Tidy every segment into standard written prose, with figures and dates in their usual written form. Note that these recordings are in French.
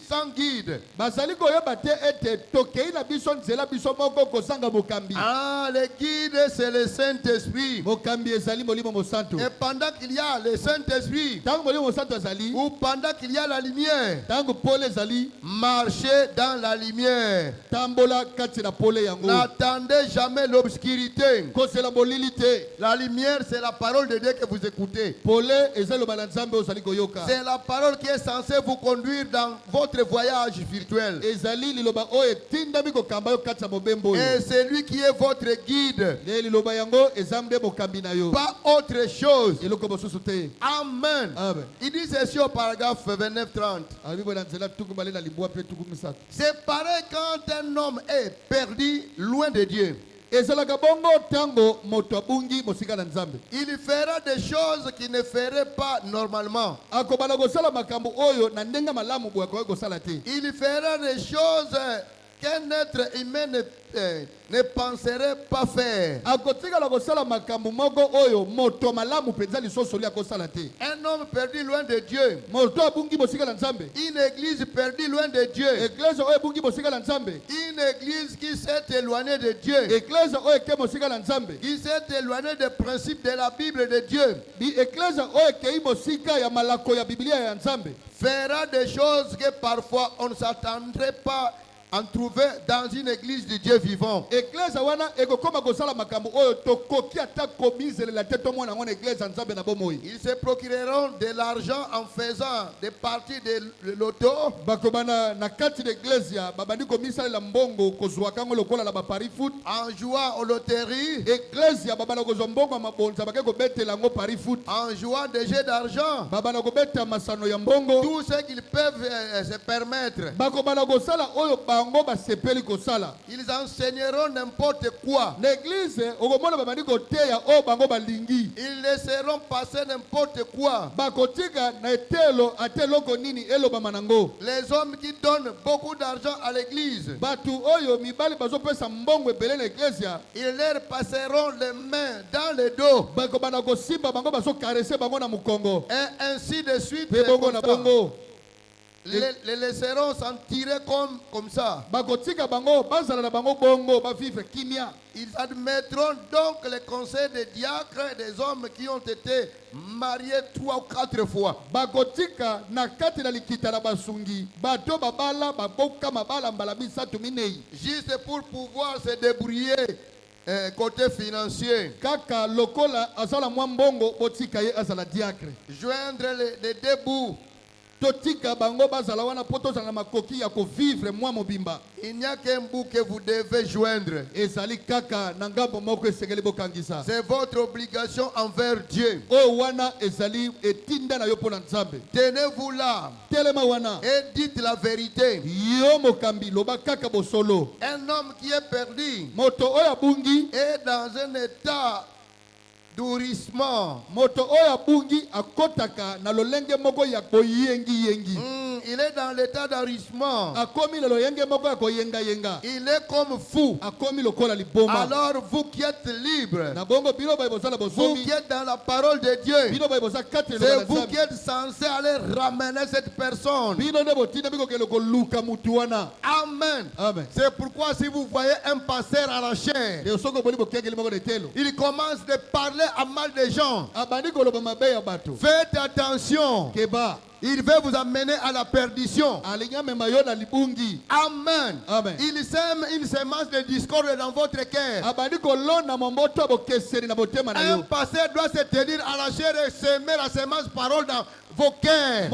sans guide. Ah, le guide, c'est le Saint-Esprit. Et pendant qu'il y a le Saint-Esprit, ou pendant qu'il y a la lumière, marchez dans la lumière. N'attendez jamais l'obscurité. La lumière, c'est la parole de Dieu que vous écoutez. C'est la parole qui est censée vous conduire dans votre voyage spirituel. Et c'est lui qui est votre guide. Pas autre chose. Amen. Il dit ceci au paragraphe 29-30. C'est pareil quand un homme est perdu loin de Dieu. Il fera des choses qu'il ne ferait pas normalement. Il fera des choses qu'un être humain ne penserait pas faire. Un homme perdu loin de Dieu. Une église perdue loin de Dieu. Une église qui s'est éloignée de Dieu. Qui s'est éloignée des principes de la Bible de Dieu. Fera des choses que parfois on ne s'attendrait pas en trouver dans une église de Dieu vivant. Ils se procureront de l'argent en faisant des parties de loto, en jouant aux loteries, en jouant des jeux d'argent, tout ce qu'ils peuvent se permettre. Ils enseigneront n'importe quoi. L'église, ils laisseront passer n'importe quoi. Les hommes qui donnent beaucoup d'argent à l'église, ils leur passeront les mains dans le dos. Et ainsi de suite. Les laisseront s'en tirer comme ça. Ils admettront donc les conseils des diacres et des hommes qui ont été mariés 3 ou 4 fois. Juste pour pouvoir se débrouiller côté financier. Joindre les deux bouts. Il n'y a qu'un bout que vous devez joindre. C'est votre obligation envers Dieu. Tenez-vous là et dites la vérité. Un homme qui est perdu est dans un état d'ourissement. Il est dans l'état d'ourissement. Il est comme fou. Alors vous qui êtes libre, vous qui êtes dans la parole de Dieu, c'est vous qui êtes censé aller ramener cette personne. Amen. C'est pourquoi si vous voyez un pasteur à la chair, il commence de parler à mal des gens. Faites attention. Il veut vous amener à la perdition. Amen. Il sème une semence de discorde dans votre cœur. Un pasteur doit se tenir à la chair et semer la semence parole dans vos cœurs.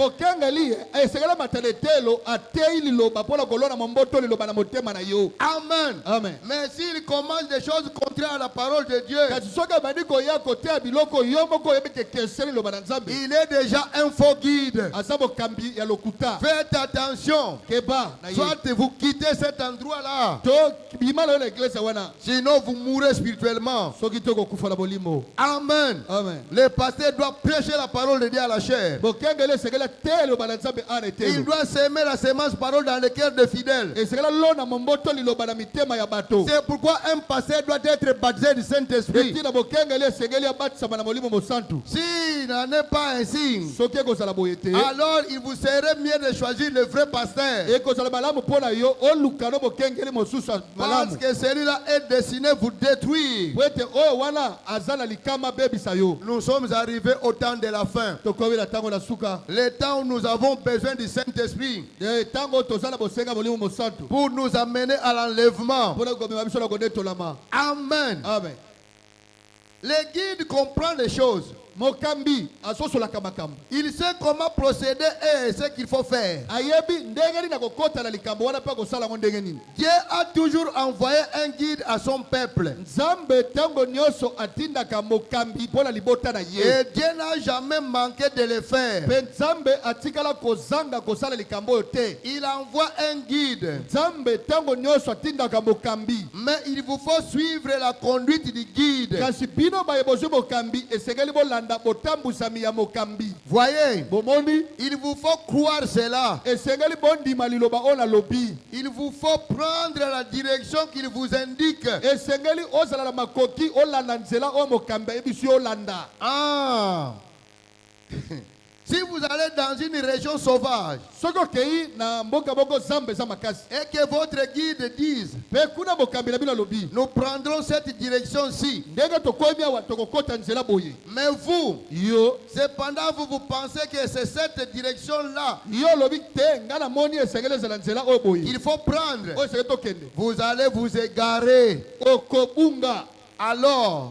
Amen. Mais s'il commence des choses contraires à la parole de Dieu, il est déjà un faux guide. Faites attention. Soit vous quittez cet endroit-là, Sinon, vous mourrez spirituellement. Amen. Amen. Le pasteur doit prêcher la parole de Dieu à la chair. Il doit s'aimer la semence parole dans le cœur des fidèles. C'est pourquoi un pasteur doit être baptisé du Saint-Esprit. S'il n'en est pas ainsi, alors il vous serait mieux de choisir le vrai pasteur. Parce que celui-là est destiné à vous détruire. Nous sommes arrivés au temps de la fin. Le temps où nous avons besoin du Saint-Esprit pour nous amener à l'enlèvement. Amen. Amen. Le guide comprend les choses. Il sait comment procéder et ce qu'il faut faire. Dieu a toujours envoyé un guide à son peuple. Et Dieu n'a jamais manqué de le faire. Il envoie un guide. Mais il vous faut suivre la conduite du guide. Voyez, il vous faut croire cela. Il vous faut prendre la direction qu'il vous indique. Ah. Si vous allez dans une région sauvage et que votre guide dise nous prendrons cette direction-ci, mais vous, cependant vous pensez que c'est cette direction-là qu'il faut prendre, vous allez vous égarer. Alors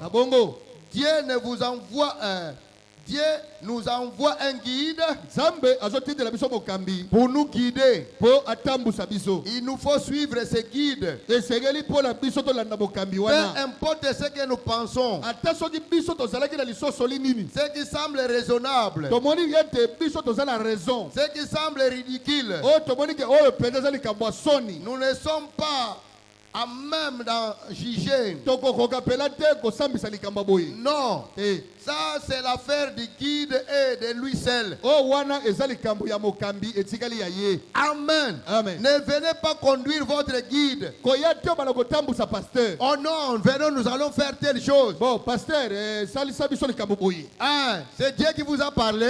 Dieu ne vous envoie Dieu nous envoie un guide pour nous guider. Il nous faut suivre ce guide. Peu importe ce que nous pensons, ce qui semble raisonnable, ce qui semble ridicule, nous ne sommes pas à même d'en juger. Non. Ça c'est l'affaire du guide et de lui seul. Amen. Amen. Ne venez pas conduire votre guide. Oh non, venons, nous allons faire telle chose. Bon, pasteur, c'est Dieu qui vous a parlé.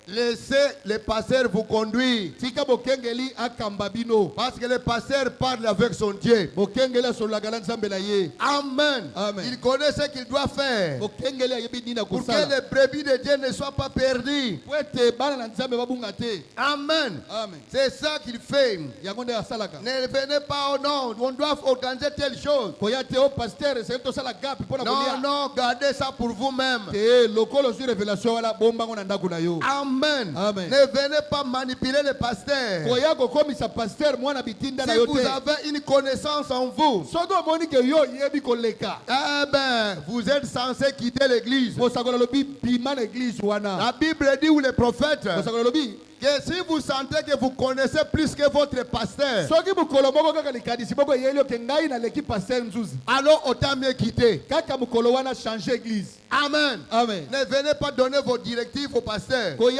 Laissez le pasteur vous conduire. Parce que le pasteur parle avec son Dieu. Amen. Amen. Il connaît ce qu'il doit faire pour que les brebis de Dieu ne soient pas perdues. Amen. Amen. C'est ça qu'il fait. Ne venez pas au nom. On doit organiser telle chose. Non, gardez ça pour vous-même. Amen. Amen. Ne venez pas manipuler le pasteur. Si vous avez une connaissance en vous, vous êtes censé quitter l'église. La Bible dit, ou les prophètes, que si vous sentez que vous connaissez plus que votre pasteur, alors autant mieux quitter. Amen. Amen. Ne venez pas donner vos directives au pasteur. Mais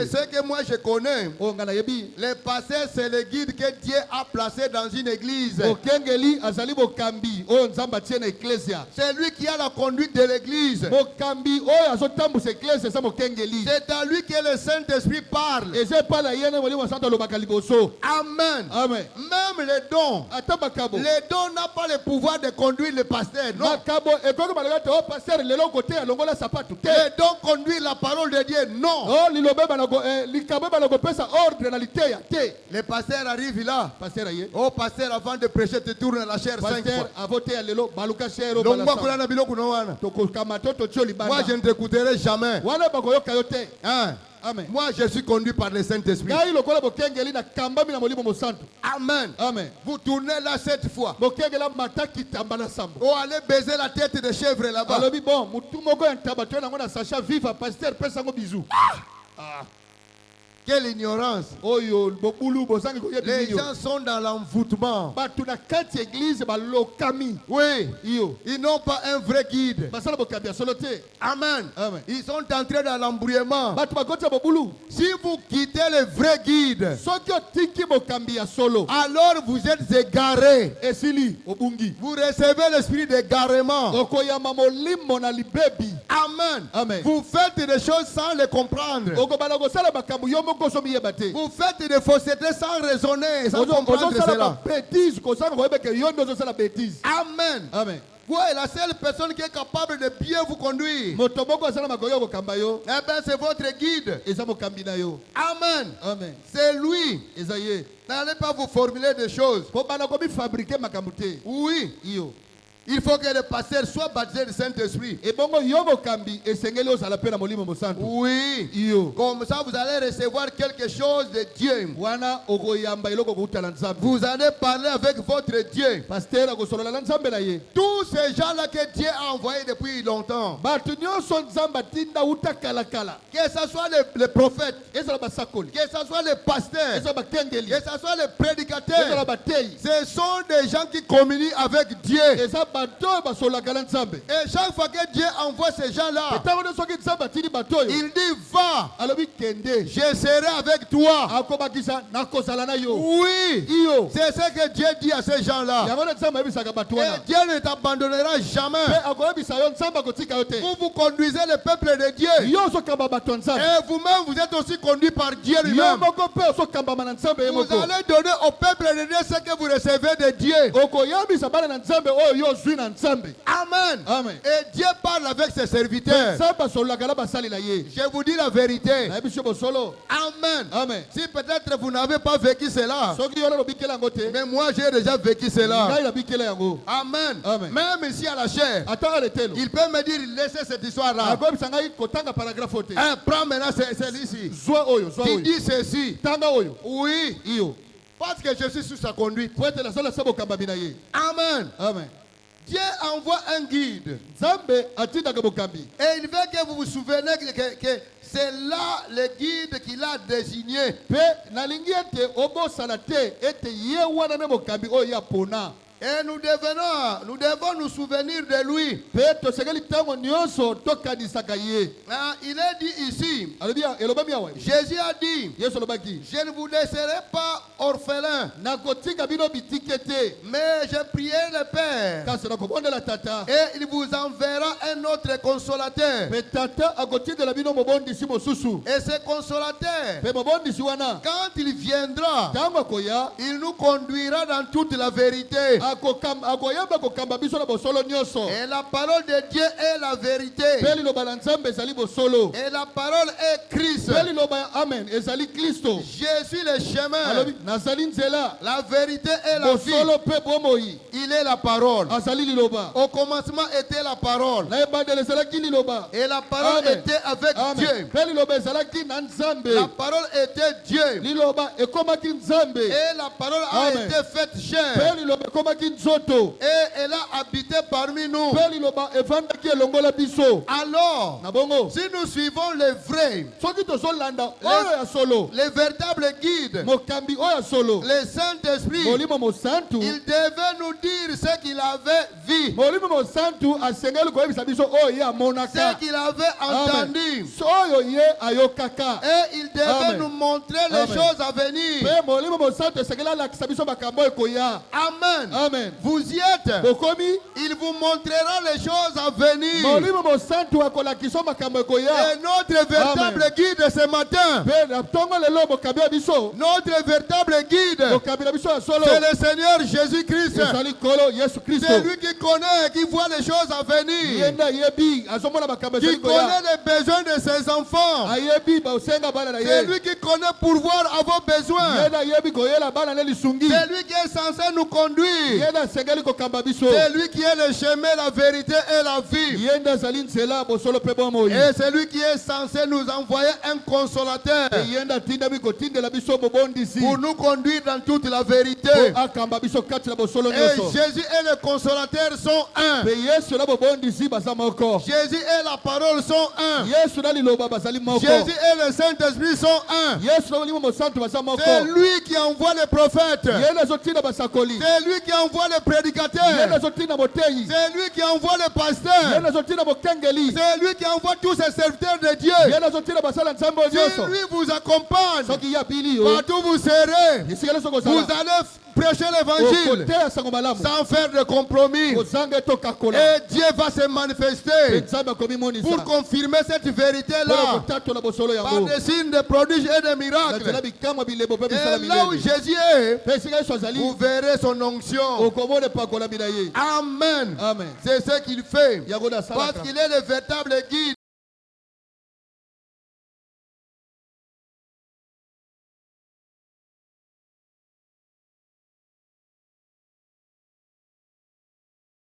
ce que moi je connais, le pasteur c'est le guide que Dieu a placé dans une église. C'est lui qui a la conduite de l'église. C'est à lui que le Saint-Esprit parle. Amen. Amen. Même les dons n'a pas le pouvoir de conduire le pasteur. Non. Les dons conduisent la parole de Dieu. Non. Le pasteur arrive là. Oh pasteur, avant de prêcher, tu tournes la chair 5 fois. Moi je ne t'écouterai jamais. Amen. Moi je suis conduit par le Saint-Esprit. Amen. Amen. Vous tournez là 7 fois. Oh, allez baiser la tête de chèvre là-bas. Quelle ignorance. Oyo bobulu bozangi koyebi Les nini yo. gens sont dans l'envoûtement. Bato na kati ya église balokami. Oui, Iyo. ils n'ont pas un vrai guide. Basala bokambi ya solo te. Amen. Amen. Ils sont entrés dans l'embrouillement. Bato bakoti ya bobulu. Si vous quittez le vrai guide, Soki otiki bokambi ya solo. alors vous êtes égarés. Esili obungi. Vous recevez l'esprit d'égarement. Okoyama molimo na libebi. Amen. Amen. Vous faites des choses sans les comprendre. Okobala kosala makambo yo moko so miyeba te. Vous faites des faussetés sans raisonner, sans comprendre Ozosala cela. bêtise kosala koyeba ke yo nde ozosala bêtise. Amen. Amen. Vous êtes la seule personne qui est capable de bien vous conduire. Moto moko asala makoyo kokamba yo. Eh bien, c'est votre guide. Eza mokambi na yo. Amen. Amen. C'est lui. Eza ye. N'allez pas vous formuler des choses. Po bana komi fabriquer makambo te. Oui. Iyo. Il faut que le pasteur soit baptisé du Saint-Esprit. Et bongo yo mokambi esengeli ozala pe na molimo mosantu. Oui. Iyo. Comme ça, vous allez recevoir quelque chose de Dieu. Wana okoyamba eloko kouta na nzambe. Vous allez parler avec votre Dieu. Pasteur akosolola na nzambe na ye. Tous ces gens-là que Dieu a envoyés depuis longtemps. Bato nyonso nzambe atinda uta kala kala. Que ce soit les prophètes, Ezala basakoli. que ce soit les pasteurs, Ezala bakengeli. que ce soit les Ezala prédicateurs. bateyi. Ce sont des gens qui communient avec Dieu. Eza bato basolaka na nzambe. Et chaque fois que Dieu envoie ces gens-là, Etango nyonso soki nzambe atindi bato oyo. il dit va, Alobi kende. je serai avec toi. Akobakisa nakozala na yo. Oui, Iyo. c'est ce que Dieu dit à ces gens-là. Yango na nzambe ayebisaka bato Et wana. Dieu ne t'abandonnera jamais. Mpe akoyebisa yo nzambe akotika yo te. Vous conduisez le peuple de Dieu. Yo ozokamba bato ya nzambe. Et vous-même, vous êtes aussi conduit par Dieu Yo lui-même. moko mpe ozokambama na nzambe ye Vous moko. allez donner au peuple de Dieu ce que vous recevez de Dieu. Okoyebisa bana na nzambe oyo yo ozwi na nzambe. Amen. Amen. Et Dieu parle avec ses serviteurs. Nzambe asololaka na basali na ye. Je vous dis la vérité. Nayebi biso bosolo. Amen. Amen. Si peut-être vous n'avez pas vécu cela, Soki yo lelo bikela yango te. mais moi j'ai déjà vécu cela. Ngai nabikela yango. Amen. Amen. Même ici à la chair, Ata aletelo. il peut me dire, laissez cette histoire-là. Akoyebisa ngai kotanga paragraphe oyo te. Hein, prends maintenant celle-ci. Zwa oyo, zwa Tu oyo. dis ceci. Tanga oyo. Oui. Iyo. Parce que je suis sous sa conduite. Po ete nasala sa bokambami na ye. Amen. Amen. Dieu envoie un guide. Nzambe atindaka bokambi. Et il veut que vous vous souvenez que c'est là le guide qu'il a désigné. Pe nalingi ete obosala te ete ye wana ne mokambi oyo ya pona. Et nous devons nous souvenir de lui. Pe tosengeli ntango nyonso tokanisaka ye. Hein, il est dit ici, Alobi elobami awa. Jésus a dit, Yesu alobaki. je ne vous laisserai pas orphelin, Nakotika bino bitike te. mais je prié le Père. Kasi nakobondela tata. Et il vous enverra un autre consolateur. Pe tata akotindela bino mobondisi mosusu. Et ce consolateur, Pe mobondisi wana. quand il viendra, Ntango akoya. il nous conduira dans toute la vérité. Akoyamba kokamba biso na bosolo nyonso. Et la parole de Dieu est la vérité. Pe liloba na nzambe ezali bosolo. Et la parole est Christ. Pe liloba amen ezali Kristo. Je suis le chemin, Alobi nazali nzela. la vérité et la vie. Bosolo pe bomoi. Il est la parole. Azali liloba. Au commencement était la parole. Na ebandele ezalaki liloba. Et la parole Amen. était avec Amen. Dieu. Pe liloba ezalaki na nzambe. La parole était Dieu. Liloba ekomaki nzambe. Et la parole a Amen. été faite chair. Pe liloba ekomaki nzoto. Et elle a habité parmi nous. Pe liloba evandaki elongola biso. Alors, Na bongo. si nous suivons les vrais, Soki tozolanda oyo ya solo. les véritables guides, Mokambi oyo ya solo. le Saint-Esprit, Molimo mosantu. il devait nous dire ce qu'il avait vu, Molimo mosantu asengeli koyebisa biso oyo ye ce amonaka. qu'il avait Amen. entendu. Oyo ye ayokaka. Et il devait Amen. nous montrer les Amen. choses à venir. Pe molimo mosantu esengeli alakisa biso makambo ekoya. Amen. Amen. Vous y êtes. Bokomi. Il vous montrera les choses à venir. Molimo mosantu akolakisa makambo ekoya. Et notre véritable guide ce matin, Pe na ntongo lelo mokambi ya biso. notre véritable guide, Mokambi na biso ya solo. c'est le Seigneur Jésus-Christ. Ezali kolo Yesu Kristo. C'est lui qui connaît, qui voit les choses à venir, Yenda yebi azomona makambo qui ezali connaît koya. les besoins de ses enfants. Ayebi baosenga bana na C'est ye. lui qui connaît pourvoir à vos besoins. Yenda yebi koyela bana na lisungi. C'est lui qui est censé nous conduire yenda sengeli kokamba biso C'est lui qui est le chemin, la vérité et la vie. yenda zali nzela bosolo pe bomoi Et c'est lui qui est censé nous envoyer un consolateur yenda tinda bikotindela biso bobondisi pour nous conduire dans toute la vérité. akamba biso kati na bosolo Et nyonso Jésus et le consolateur sont un. pe yesu na bobondisi baza moko Jésus et la parole sont un. yesu na liloba bazali moko Jésus et le Saint-Esprit sont un. yesu na molimo mosantu baza moko C'est lui qui envoie les prophètes. yenda azotinda basakoli C'est lui qui envoie les yenda prédicateurs. azotinda boteyi C'est lui qui envoie les pasteurs. yenda azotinda bokengeli C'est lui qui envoie tous ces serviteurs de Dieu. yenda azotinda basala nzambe Si nyonso lui vous accompagne, soki ya bili yo partout vous serez, esikali soko vous ozala allez prêcher l'évangile okoteya sango malamu sans faire de compromis. kozanga etokakola Et Dieu va se pe manifester nzambe akomimonisa pour confirmer cette mpona vérité-là kotatola bosolo par yango des signes de prodiges et de na nzela miracles. bikamwa bilebo mpe bisala Et là où minene Jésus est, mpe esika yesu azali vous verrez son onction. okomona epakolami na ye Amen. amen C'est ce qu'il fait. yango Parce nasalaka qu'il est le véritable guide.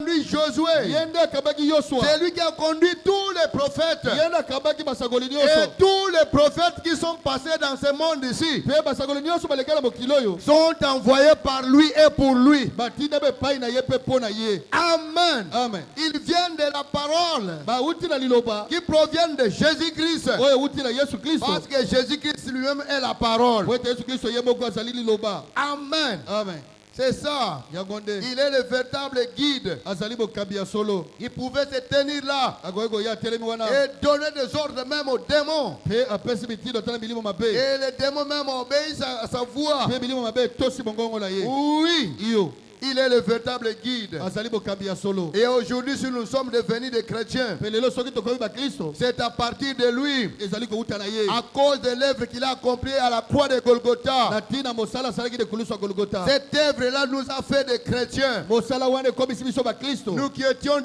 Lui, Josué, ye nde akabaki yosua c'est lui qui a conduit tous les prophètes. ye nde akabaki basakoli Et nyonso tous les prophètes qui sont passés dans ce monde ici mpe basakoli nyonso balekela mokili oyo sont envoyés par lui et pour lui. batinda mpe epai na ye mpe mpo na ye Amen. amen Ils viennent de la parole bauti na liloba qui proviennent de Jésus-Christ. oyo euti na yesu kristo Parce que Jésus-Christ lui-même est la parole. po ete yesu kristo ye moko azali liloba Amen. amen C'est ça. yango nde Il est le véritable guide. azali bokambi ya solo Il pouvait se tenir là akoki koya atelemi wana et donner des ordres même aux démons. mpe apesi mitindo ata na milimo mabe Et les démons même obéissent à sa voix. mpe milimo mabe etosi mongongo na ye Oui, iyo il est le véritable guide. azali bokambi ya solo Et aujourd'hui, si nous sommes devenus des chrétiens, mpe lelo soki tokomi bakristo c'est à partir de lui, ezali kouta na ye à cause de l'œuvre qu'il a accomplie à la croix de na Golgotha. ntina mosala asalaki de kulusu ya golgota Cette œuvre-là nous a fait des chrétiens. mosala wana ekomisi biso bakristo Nous qui étions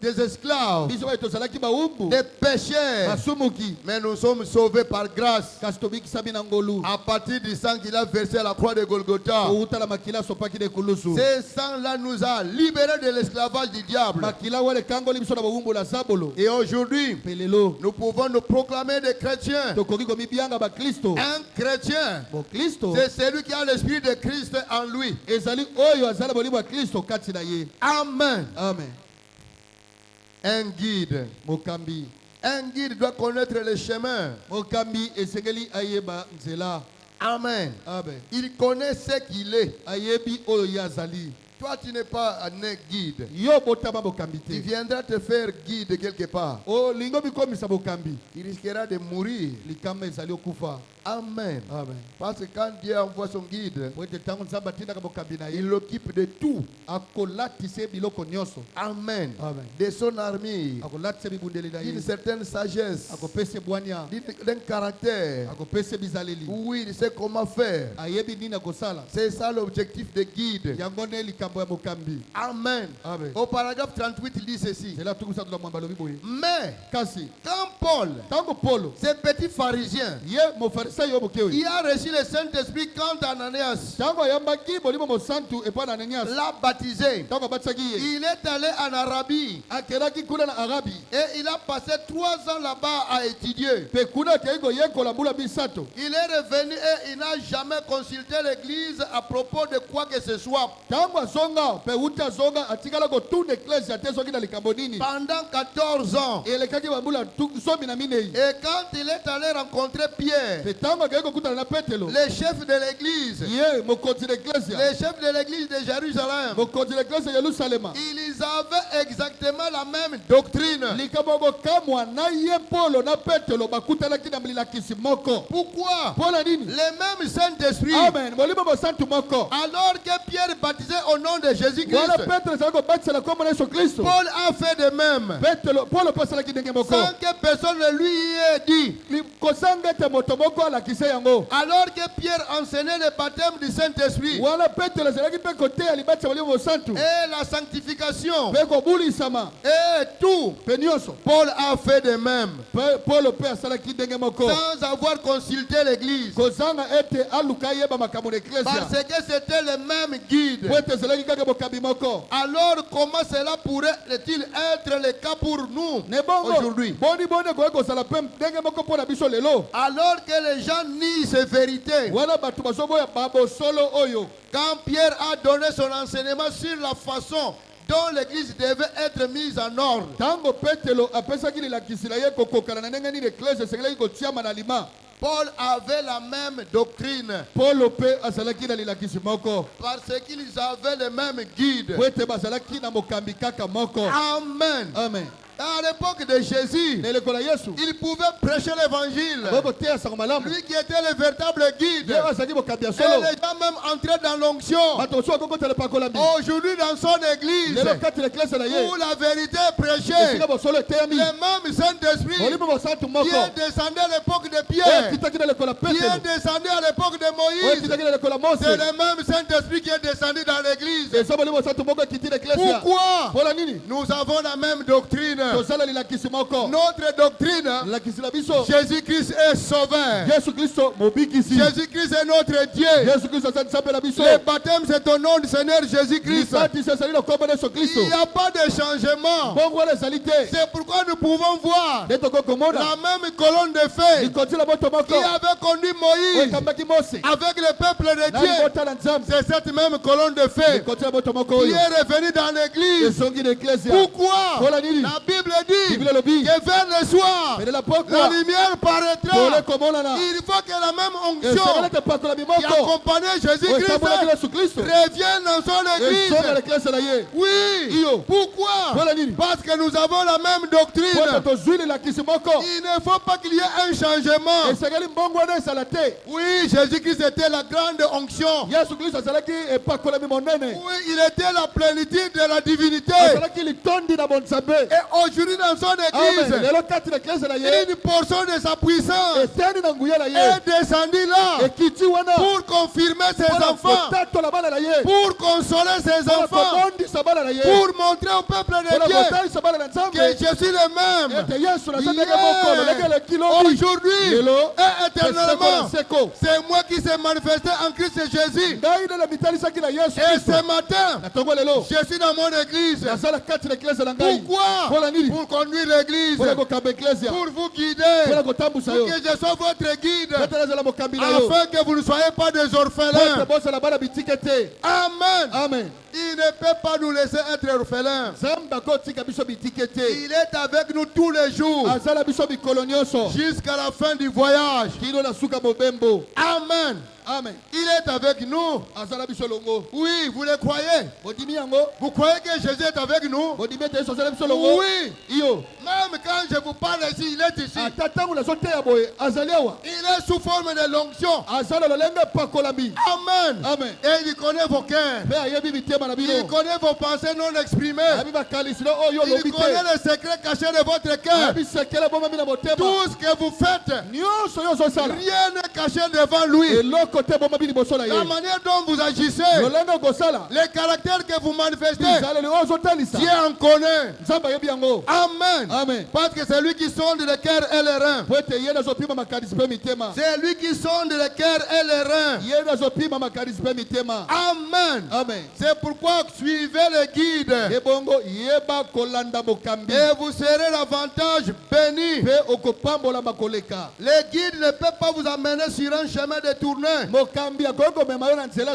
des esclaves, biso baye tozalaki bawumbu des pécheurs, basumuki mais nous sommes sauvés par grâce. kasi tobikisami na ngolu À partir du sang qu'il a versé à la croix de Golgotha. kouta na makila asopaki de kulusu Ce sang-là nous a libérés de l'esclavage du diable. makila wana ekangoli biso na bawumbu na zabolo Et aujourd'hui, mpe lelo nous pouvons nous proclamer des chrétiens. tokoki komibianga bakristo Un chrétien, bokristo c'est celui qui a l'esprit de Christ en lui. ezali oyo azali na bolimo ya kristo kati na ye Amen. amen Un guide. mokambi Un guide doit connaître le chemin. mokambi esengeli ayeba nzela Amen. amen Il connaît ce qu'il est. ayebi oyo ye azali Toi, tu n'es pas un guide. yo botama bokambi Tu te viendras te faire guide quelque part. olingo bikomisa bokambi Il risquera de mourir. likama ezali okufa Amen. amen Parce que quand Dieu envoie son guide, po ete ntango nzambe atindaka bokambi na ye il l'occupe de tout. akolatisa ye biloko nyonso Amen. amen De son armure, akolatisa bibundeli na d'une ye certaine sagesse, akopesa ebwania d'un caractère. akopesa bizaleli Oui, il sait comment faire. ayebi nini akosala C'est ça l'objectif de guide. yango nde likambo ya mokambi Amen. amen Au paragraphe 38, il dit ceci. zela tukusatu na mwamba alobi boye Mais kasi quand Paul, ntango polo ce petit pharisien, ye mofarisayo yo moke oyo il a reçu le Saint-Esprit quand Ananias ntango ayambaki bolimo mosantu epai na ananias l'a baptisé. ntango abatisaki ye Il est allé en Arabie akelaki kuna na arabi et il a passé 3 ans là-bas à étudier. mpe kuna akei koyekola mbula misato Il est revenu et il n'a jamais consulté l'église à propos de quoi que ce soit. ntango azonga mpe uti azonga atikala kotunda eklesia te soki na likambo nini Pendant 14 ans. elekaki bambula zomi na minei Et quand il est allé rencontrer Pierre, mpe ntango akei kokutana na petelo le chef de l'église, ye mokonzi na eklesia le chef de l'église de Jérusalem, mokonzi na eklesia ya yerusalema ils avaient exactement la même doctrine. likambo kokamwa na ye polo na petelo bakutanaki na milakisi moko Pourquoi? mpo na nini Le même Saint-Esprit. amen molimo mosantu moko Alors que Pierre baptisait au nom de wana Jésus-Christ, petelo ezali kobatisela kombo na yesu kristo Paul a fait de même. petelo polo mpe asalaki ndenge moko Sans que personne ne lui ait dit. kosanga ete moto moko alakisa yango Alors que Pierre enseignait le baptême du Saint-Esprit wana petelo ezalaki mpe koteya libatisa molimo mosantu et la sanctification mpe kobulisama et tout, mpe nyonso Paul a fait de même. polo mpe asalaki ndenge moko Sans avoir consulté l'église. kozanga ete aluka yeba makambo na eklesia Parce que c'était le même guide. po ete ezalaki ezalaki kaka mokambi moko. Alors comment cela pourrait-il être le cas pour nous Ne bongo aujourd'hui? boni boni koki kozala mpe ndenge moko mpo na biso lelo. Alors que les gens nient ces vérités. Wana bato bazoboya babosolo oyo. Quand Pierre a donné son enseignement sur la façon dont l'église devait être mise en ordre, Tango Petelo apesaki lilakisi na ye kokokana na ndenge nini eklese esengelaki kotiama na lima. Paul avait la même doctrine Paulo mpe azalaki na lilakisi moko. parce qu'ils avaient le même guide. Po ete bazalaki na mokambi kaka moko. Amen. Amen. À l'époque de Jésus, Na eleko na Yesu. il pouvait prêcher l'évangile. Bokoteya sango malamu. Lui qui était le véritable guide. Ye azalaki mokambi ya Et solo. les gens même entraient dans l'onction. Bato mosusu bakokotela pakolambi. Aujourd'hui, dans son église, Lelo kati na eklese na ye. où la vérité est prêchée, Esika bosolo eteyami. le même Saint-Esprit Molimo mosantu qui moko. est descendu à l'époque de Oyo Pierre, ekitaki na eleko na qui est Petelo. descendu à l'époque de Oyo Moïse, ekitaki na eleko na Mose. c'est le même Saint-Esprit qui est descendu dans l'église. Eza molimo mosantu moko ekiti na eklese ya. Pourquoi? Mpola nini? Nous avons la même doctrine. Tozala lilakisi moko. Notre doctrine, Lilakisi na biso. Jésus-Christ est sauveur. Yesu Kristo mobikisi. Jésus-Christ est notre Dieu. Yesu Kristo azali nzambe na biso. Le baptême, c'est au nom du Seigneur Jésus-Christ. Libatisi ezali na kombo na Yesu Kristo. Il n'y a pas de changement. Bongo wana ezali te. C'est pourquoi nous pouvons voir Nde tokokomona. la même colonne de feu Likoti na moto moko. qui avait conduit Oyo Moïse ekambaki Mose. avec le peuple de Na Dieu. libota na Nzambe. C'est cette même colonne de feu Likoti na moto moko qui oyo. est revenue dans l'église. Ezongi na eklese ya. Pourquoi? Mpola nini? La Bible dit Biblia elobi. que vers le soir, Pene la la pokwa. lumière paraîtra. Pole komonana. Il faut que la même Esengeli onction te pakolami qui moko. accompagnait Oyo Jésus-Christ etambolaki Yesu Kristo. revienne dans son église. Ezonga na eklese na ye. Oui. Iyo. Pourquoi? Mpola nini? Parce que nous avons la même Po doctrine. ete tozwi lilakisi moko. Il ne faut pas qu'il y ait un changement. Esengeli mbongo wana ezala te. Oui, Jésus-Christ était la grande onction. Yesu Kristo azalaki epakolami monene. Oui, il était la plénitude de la divinité. Azalaki litondi na bonzambe. Et aujourd'hui dans son Amen. église, Lelo kati na eklese na ye. une portion de sa puissance Eteni na nguya na ye. est descendue là Ekiti wana. pour confirmer ses Mpona enfants, kotatola bana na ye. pour consoler ses Mpona enfants, kobondisa bana na ye. pour montrer au peuple de Mpona Dieu kotalisa bana na Nzambe. que je suis le même Ete Yesu naza ndenge hier, moko lolenge lekilobi. aujourd'hui Lelo. et éternellement. Seko. C'est moi qui s'est manifesté en Christ Jésus. Ngai nde mitalisaki na Yesu Et Kristo. ce matin, Na tongo lelo. je suis dans mon église. Nazala kati na eklese na ngai. Pourquoi? Mpona nini? Pour conduire l'église, Mpona kokamba eklese. pour vous guider, Mpona kotambusa pour yo. que je sois votre guide, Ete nazala mokambi na yo. afin que vous ne soyez pas des Po ete orphelins. bozala bana bitike te. Amen. Amen. Il ne peut pas nous laisser être orphelins. Nzambe akotika biso bitike te. Il est avec nous tous les jours Azala biso mikolo nyonso. jusqu'à la fin du voyage. Kino na suka mobembo. Amen. Amen. Il est avec nous. Azala biso longo. Oui, vous le croyez? Bodimi yango. Vous croyez que Jésus est avec nous? Bodimi ete Yesu azala biso longo. Oui. Iyo. Même quand je vous parle ici, il est ici. Ata ntango nazoteya boye azali awa. Il est sous forme de l'onction. Azala lolenge pakolami. Amen. Amen. Et il connaît vos cœurs. Mpe ayebi mitema na Il bino. connaît vos pensées non exprimées. Ayebi makalisi no oyo Il olobi connaît te. les secrets cachés de votre cœur. Ayebi sekele bomami na motema. Tout ce que vous faites, Nyonso yo ozosala. rien n'est caché devant lui. Eloko te bomami liboso na ye. La manière dont vous agissez, Lolenge okosala. les caractères que vous manifestez, Bizaleli oyo ozotalisa. Dieu en connaît. Nzambe ayebi yango. Amen. Amen. Parce que c'est lui qui sonde le cœur et les reins. Po ete ye nazopima makanisi mpe mitema. C'est lui qui sonde le cœur et les reins. Ye nazopima makanisi mpe mitema. Amen. Amen. C'est pourquoi suivez le guide Ebongo yeba kolanda mokambi. et vous serez davantage bénis. Mpe okopambola makoleka. Le guide ne peut pas vous amener sur un chemin détourné. Mokambi akoki komema yo na nzela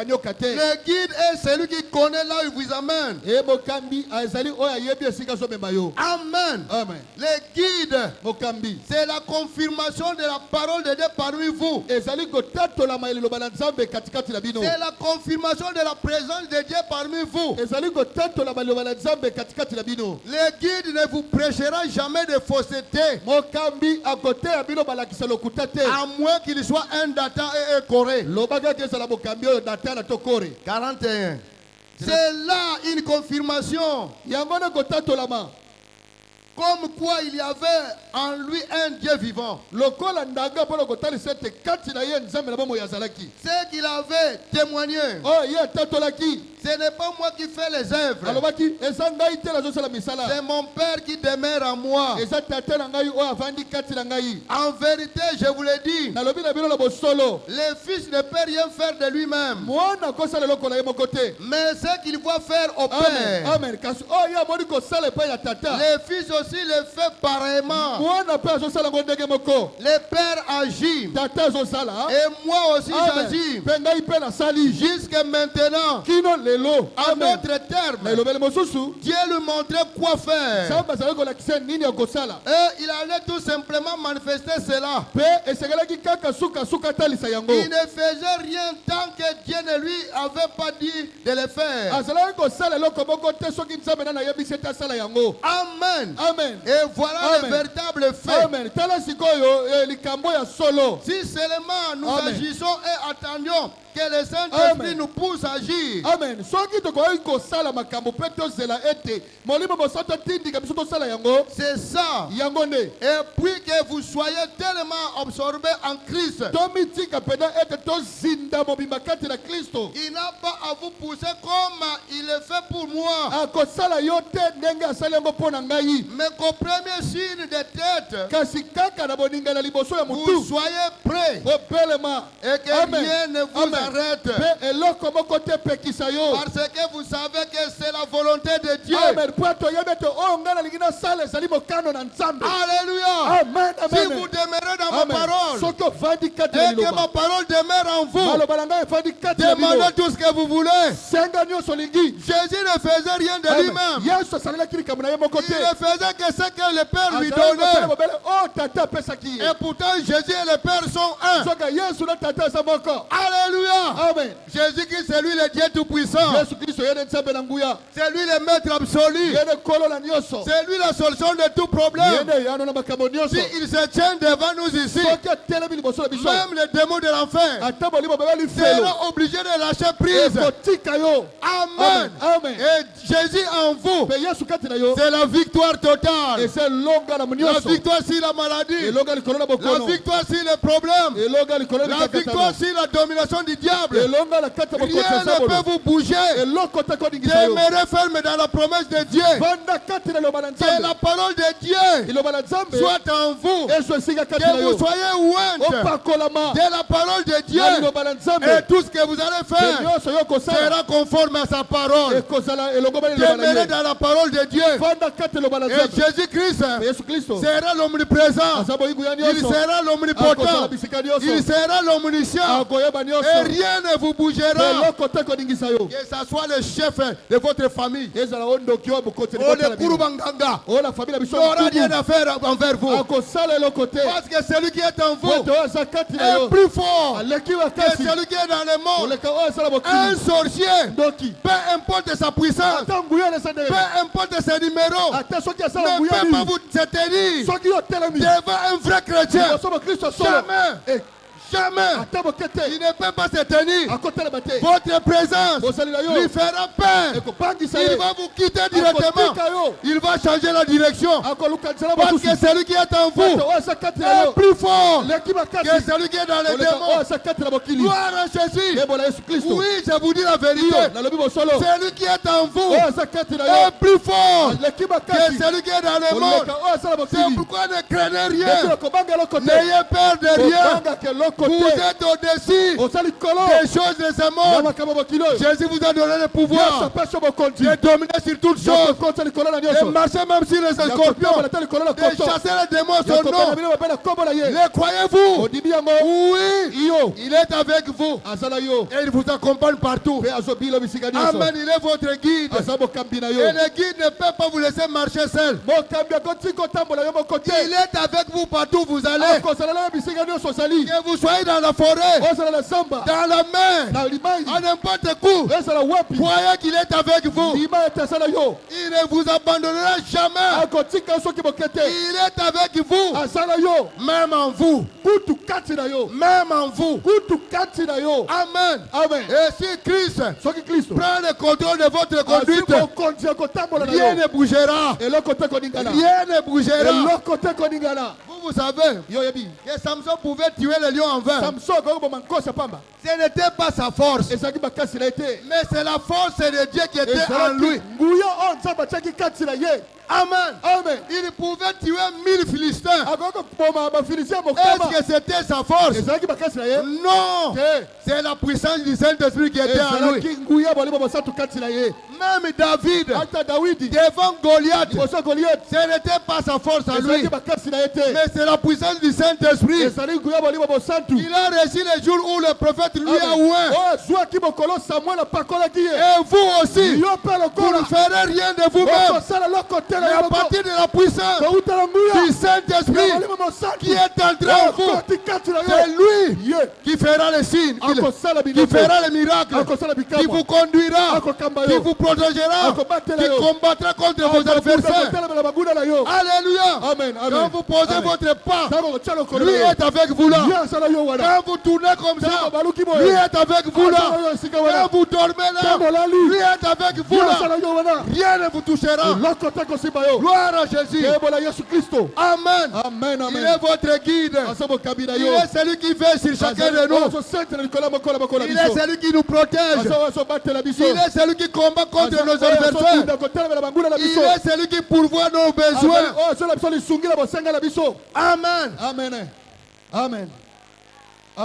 nyoka te. Le guide est celui qui connaît là où il vous amène. E mokambi ezali oyo ayebi esika azomema yo. Amen. Amen. Le guide, Mokambi c'est la confirmation de la parole de Dieu parmi vous. ezali kotatolama eloba na Nzambe katikati na bino. C'est la confirmation de la présence de Dieu parmi vous. Ezali kotatolama eloba na Nzambe katikati na bino. Le guide ne vous prêchera jamais de fausseté, Mokambi akoteya bino balakisa lokuta te. à moins qu'il soit un data et un coré. Lobaka ke ezala mokambi oyo data na tokore. 41. C'est là une confirmation. Yango ne kotatolama. Comme quoi il y avait en lui un Dieu vivant. lokola ndaga mpona kotalisa ete kati na ye nzambe na bomoi azalaki. C'est qu'il avait témoigné. Oh, ye atatolaki. Ce n'est pas moi qui fais les œuvres. alobaki eza ngai te nazosala misala. C'est mon Père qui demeure en moi. eza tata na ngai oyo avandi kati na ngai. En vérité, je vous le dis, nalobi na bino na bosolo. le Fils ne peut rien faire de lui-même. mwana kosala eloko na ye moko te. Mais ce qu'il voit faire au amen Père, amen kasi oyo ye amoni kosala epai ya tata. le Fils aussi le fait pareillement. mwana mpe azosala ngo ndenge moko. Le Père agit. tata azosala. Et moi aussi amen j'agis. mpe ngai mpe nasali. Jusqu'à maintenant. kino lelo. En amen d'autres termes, na elobeli mosusu. Dieu lui montrait quoi faire. nzambe azalaki kolakisa nini ya kosala. Et il allait tout simplement manifester cela. mpe esengelaki kaka sukasuka atalisa yango. Il ne faisait rien tant que Dieu ne lui avait pas dit de le faire. azalaki kosala eloko moko te soki nzambe nani ayebisi ete asala yango. Amen. amen Et voilà Amen. le véritable fait. amen tala sikoyo likambo ya solo. Si seulement nous Amen. agissons et attendions que le Saint-Esprit Amen. nous pousse à agir. amen soki tokoki kosala makambo mpe tozela ete molimo mosantu atindika biso tosala yango. C'est ça. yango nde Et puis que vous soyez tellement absorbés en Christ, tomitika mpena ete tozinda mobimba kati na kristo. il n'a pas à vous pousser comme il le fait pour moi. akosala yo te ndenge asali yango mpo na ngai. Mais qu'au premier signe de tête, kasi kaka na boninga na liboso ya vous motu soyez prêts obelema. et que Amen. rien ne vous Amen. arrête. mpe eloko moko te epekisa yo. Parce que vous savez que c'est la volonté de Dieu. amen mpo toyebi ete oyo ngai nalingi nasala ezali mokano na nzambe. Alléluia. amen Si amen vous demeurez dans ma amen parole soki ovandi kati na et que ma liloba parole demeure en vous, maloba na ngai evandi kati na bino. demandez tout ce que vous voulez. senga nyonso olingi. Jésus ne faisait rien de Amen. lui-même. yesu asalelaki likambo na ye moko Il te. ne faisait que ce que le Père lui Azalaki kosala donnait. mobele oyo tata apesaki ye. Et pourtant, Jésus et le Père sont un. soki yesu na tata eza moko. Alléluia. amen Jésus-Christ, c'est lui le Dieu Tout-Puissant. yesu kristo ye nde nzambe na nguya. C'est lui le Maître absolu. ye nde nkolo na nyonso. C'est lui la solution de tout ye problème. nde yano na makambo nyonso. Si il se tient devant nous ici, soki atelemi liboso na biso même les démons de l'enfer ata bolimo bebeli felo seront obligés de lâcher prise. ekotika yo. Amen. amen Et Jésus en vous, mpe yesu kati na yo c'est la victoire totale. eza elonga na La nyonso. victoire sur la maladie. elonga likolo na La bokono. victoire sur les problèmes. elonga likolo na La victoire mikakatano. sur la domination du diable. elonga na kati ya Rien bokoti ya ne peut sabolo. vous bouger. eloko te kodingisa yo. Demeurez ferme dans la promesse de Dieu. vanda kati na liloba na Que la nzambe. parole de Dieu liloba na nzambe soit en vous. ezwa esika kati na Que yo. vous soyez ointe opakolama de la parole de Dieu. na liloba na nzambe. Et tout ce que vous allez Te faire nyonso yo kosala sera conforme à sa parole. ekozala elongo bali liloba na Demeurez ye. dans la parole de Dieu. vanda kati na liloba na Et nzambe. Jésus-Christ yesu kristo sera l'omniprésent. aza boyingu ya Il nyonso. sera akosala l'omnipotent. bisika nyonso. Il sera l'omniscient. akoyeba Et nyonso. rien ne vous bougera. eloko te kodingisa yo. Que ce soit le chef de votre famille. ezala oyo ndoki oyo bokoti Oh, libota le na bino. Kurubanganga. oyo na famille na biso Il n'aura rien mokubu. à faire envers vous. akosala eloko te. Parce que celui qui est en Pote vous oyo aza kati na est yo plus fort aleki que makasi celui qui est dans le monde. koleka oyo asala Un mokili. sorcier, ndoki peu importe sa puissance, ata nguya na esa peu ndenge importe ses numéros, ata soki asala ne nguya peut pas nini vous se tenir soki yo telemi devant un vrai chrétien. liboso mokristo solo Jamais, jamais. ata moke te Il ne peut pas se tenir. akotelema te Votre présence bozali na lui yo fera peur. ekobangisa Il ye va vous quitter directement. akotika yo Il va changer la direction. akolukanisela Parce mosusu que celui qui est en pote vous oyo aza kati na est yo plus fort leki que makasi celui qui est dans les koleka oyo démons. aza kati na mokili. Gloire à Jésus. yebola yesu kristo Oui, je vous dis la vérité. yo nalobi bosolo Celui qui est en vous oyo aza kati na est yo plus fort leki que makasi celui qui est dans le monde. koleka oyo asala C'est mokili. pourquoi ne craignez Leki rien. okobanga eloko te N'ayez peur de rien. kobangaka eloko Vous te êtes au-dessus osali kolo des choses de ce na monde. makambo mokili oyo Jésus vous a donné le yesu pouvoir apesi yo bokonzi de dominer sur toutes choses, yakokonza likolo na de nyonso marcher même sur les scorpions, yakotambola te likolo na de koto chasser les démons au son yakopela nom. bino babe na kombo na ye Le croyez-vous? odimi yango Oui, yo il est avec vous aza na yo et il vous accompagne partout. mpe azobila bisika nyonso Amen, il est votre guide. aza mokambi na Et yo le guide ne peut pas vous laisser marcher seul. mokambi akoti kotambola yo moko te Il est avec vous partout où vous allez. akosalela yo bisika nyonso ozali Que vous soyez dans la forêt, ozala na zamba dans la mer, na libai à n'importe où. ezala wapi Croyez qu'il est avec vous. lima ete aza na yo Il ne vous abandonnera jamais. akotika yo soki moke te Il est avec vous, aza na yo même en vous. kutu kati na yo Même en vous. vous. kutu kati na yo. Amen. Amen. Et si Christ Soki Kristo prend le contrôle de votre conduite, azwi bokonzi ya kotambola na rien yo, ne bougera. eloko te koningana, Rien ne bougera. eloko te koningana. Vous savez Yo yebi que Samson pouvait tuer le lion en vain. Samson akoboma nkosi ya pamba, Ce n'était pas sa force, ezalaki makasi na ye te, mais c'est la force de Dieu qui était en lui. ezalaki nguya oyo nzambe atiaki kati na ye. Amen. Amen. Il pouvait tuer 1000 Philistins. akoki koboma bafilisien Est-ce mokama, que c'était sa force? ezalaki makasi na ye Non. te, C'est la puissance du Saint-Esprit qui était en lui. ezalaki nguya bolimo bosatu kati na ye. Même David, Ata Dawidi devant Goliath, liboso ya Goliath, ce n'était pas sa force à lui, ezalaki makasi na ye te, mais c'est la puissance du Saint-Esprit. ezali nguya bolimo bosantu. Il a reçu les jours où le prophète lui a oint. oyo zwaki mokolo Samuel apakolaki ye, Et vous aussi, yo mpe vous ne lokola ferez rien de vous-même, okosala eloko te na mais yo à moko, partir de la puissance koutala nguya du Saint-Esprit ya bolimo bosantu qui est entré en vous. okoti kati na C'est yo, lui ye qui fera les signes, akosala qui biloko, fera les miracles, akosala qui bikamwa, vous conduira, akokamba qui yo, vous protégera, akobatela qui yo, combattra contre vos adversaires. akotelemela bagunda na yo. Alléluia. Amen, Quand amen. vous posez Amen. votre pas, Ntango kotia lokolo lui na yo, est avec vous là. ye asala yo wana, Quand vous tournez comme ntango ça, baluki lui boye, est avec vous là. asala yo esika wana, Quand vous dormez là, ntango olali, lui est avec vous ye là. asala yo wana, Rien ne vous touchera. eloko te kosimba yo. Gloire à Jésus. Yebola Yesu Kristo. Amen. Amen, Il amen. est votre guide. Asa mokambi na Il yo, est celui qui veille sur chacun de nous. azosentela likolo ya mokolo mokola Il est biso, celui qui nous protège. azobatela biso, Il est celui qui combat contre nos adversaires. azokunda kotelemela banguna na Il biso, est celui qui pourvoit nos besoins. oyo azola biso lisungi na bosenga na biso. Amen. Amen. Amen.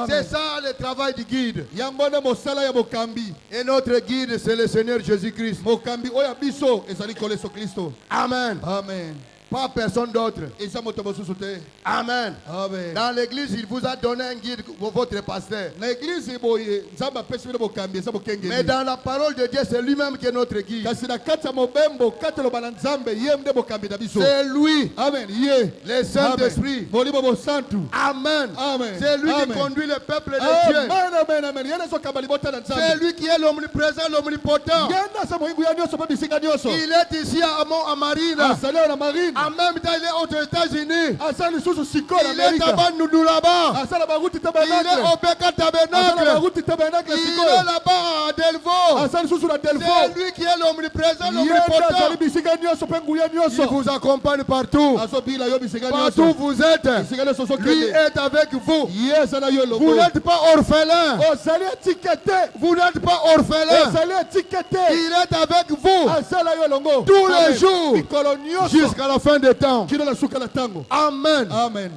C'est Amen. ça le travail du guide. Yango nde mosala ya mokambi. Et notre guide, c'est le Seigneur Jésus-Christ. Mokambi oyo ya biso ezali kolo Yesu Kristo. Amen. Amen. Pas personne d'autre. Eza moto mosusu te. Amen. Amen. Dans l'église, il vous a donné un guide, votre pasteur. Na eglise boye nzambe apesi bino mokambi eza Mais mokengeli. dans la parole de Dieu, c'est lui-même qui est notre guide. Kasi na kati ya mobembo kati eloba na nzambe ye nde mokambi na biso. C'est lui, Amen. Ye. le Saint-Esprit. Molimo bosantu. Amen. Amen. C'est lui qui Amen. conduit le peuple de Dieu. Amen, amen, amen. Yena ezokamba libota na C'est nzambe. lui qui est l'omniprésent, l'omnipotent. Yenda asa moyingu ya nyonso mpe bisika nyonso. Il est ici à Marina. Azali ayo na marine. En même temps, il est aux États-Unis. Asali lisusu sikoyo na Il est à Amerika. Bandundu là-bas. Asala baruti Il est tabernacle. au Beka Asala Tabernacle. baruti tabernacle Il est sikoyo. là-bas à Delvaux. Asali lisusu na Delvaux. C'est lui qui est l'omniprésent, Yenda azali l'omnipotent. bisika nyonso mpe nguya Il nyonso. vous accompagne partout. Azobila yo bisika Partout nyonso. où vous êtes, Bisika nyonso lui ozokende. est avec vous. Ye azala yo Vous elongo. n'êtes pas orphelin. Ozali etikete. Vous n'êtes pas orphelin. Ozali etikete. Il est avec vous Azala yo elongo. tous les Amen. jours Mikolo nyonso. jusqu'à la fin des temps. Kino na suka na tango. Amen. Amen.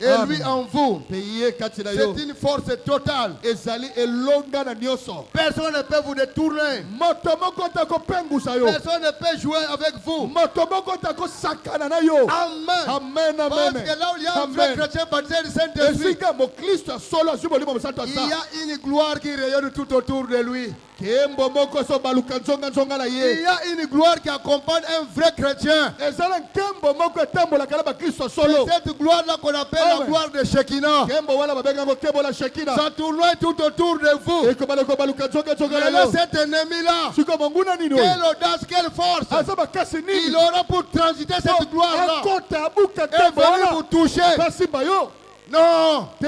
Et lui en vous, Peye kati na yo. c'est une force totale. Ezali elonga na nyonso. Personne ne peut vous détourner. Moto moko ta kopengusa yo. Personne ne peut jouer avec vous. Moto moko ta kosakana na yo. Amen. Amen, Parce amen. que là où il y a un vrai Amen. chrétien baptisé du Saint-Esprit, Esika mokristo solo azwi molimo mosantu il y asa. a une gloire qui rayonne tout autour de lui. Kembo moko so baluka nzonga na Il ye. y a une gloire qui accompagne un vrai chrétien. Ezala nkembo moko etambolaka na bakristo solo. Cette gloire-là qu'on appelle la Amen. gloire de Shekinah. Kembo wana babenga ngo kembo la Shekina. Ça tournoie tout autour de vous. Ekobaleko baluka nzonga na Mais là, yo. cet ennemi-là, Siko monguna nini quelle oyo. audace, quelle force. Asa bakasi Il nini. aura pour transiter cette gloire-là Akota abuka et kembo venir wana. vous toucher. Basimba yo. Non, Te.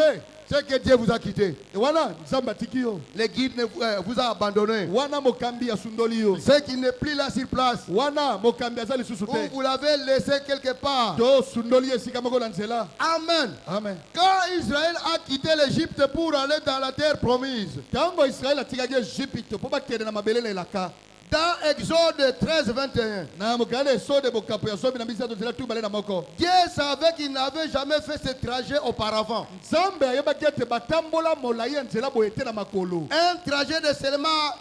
c'est que Dieu vous a quitté. Wana nzambe atiki yo. Le guide vous a abandonné. Wana mokambi asundoli yo. C'est qu'il n'est plus là sur place. Wana mokambi aza lisusu Ou te. vous l'avez laissé quelque part. To sundoli esika moko na nzela. Amen. Amen. Quand Israël a quitté l'Égypte pour aller dans la terre promise, Tango Israel atikaki Egypte po bakende na mabele na elaka. dans Exode 13, 21, Na mokanda esode bokapo ya zomi na misato nzela tu bale na moko. Dieu savait qu'il n'avait jamais fait ce trajet auparavant. Nzambe ayebaki ete batambola molai ya nzela boye te na makolo. Un trajet de seulement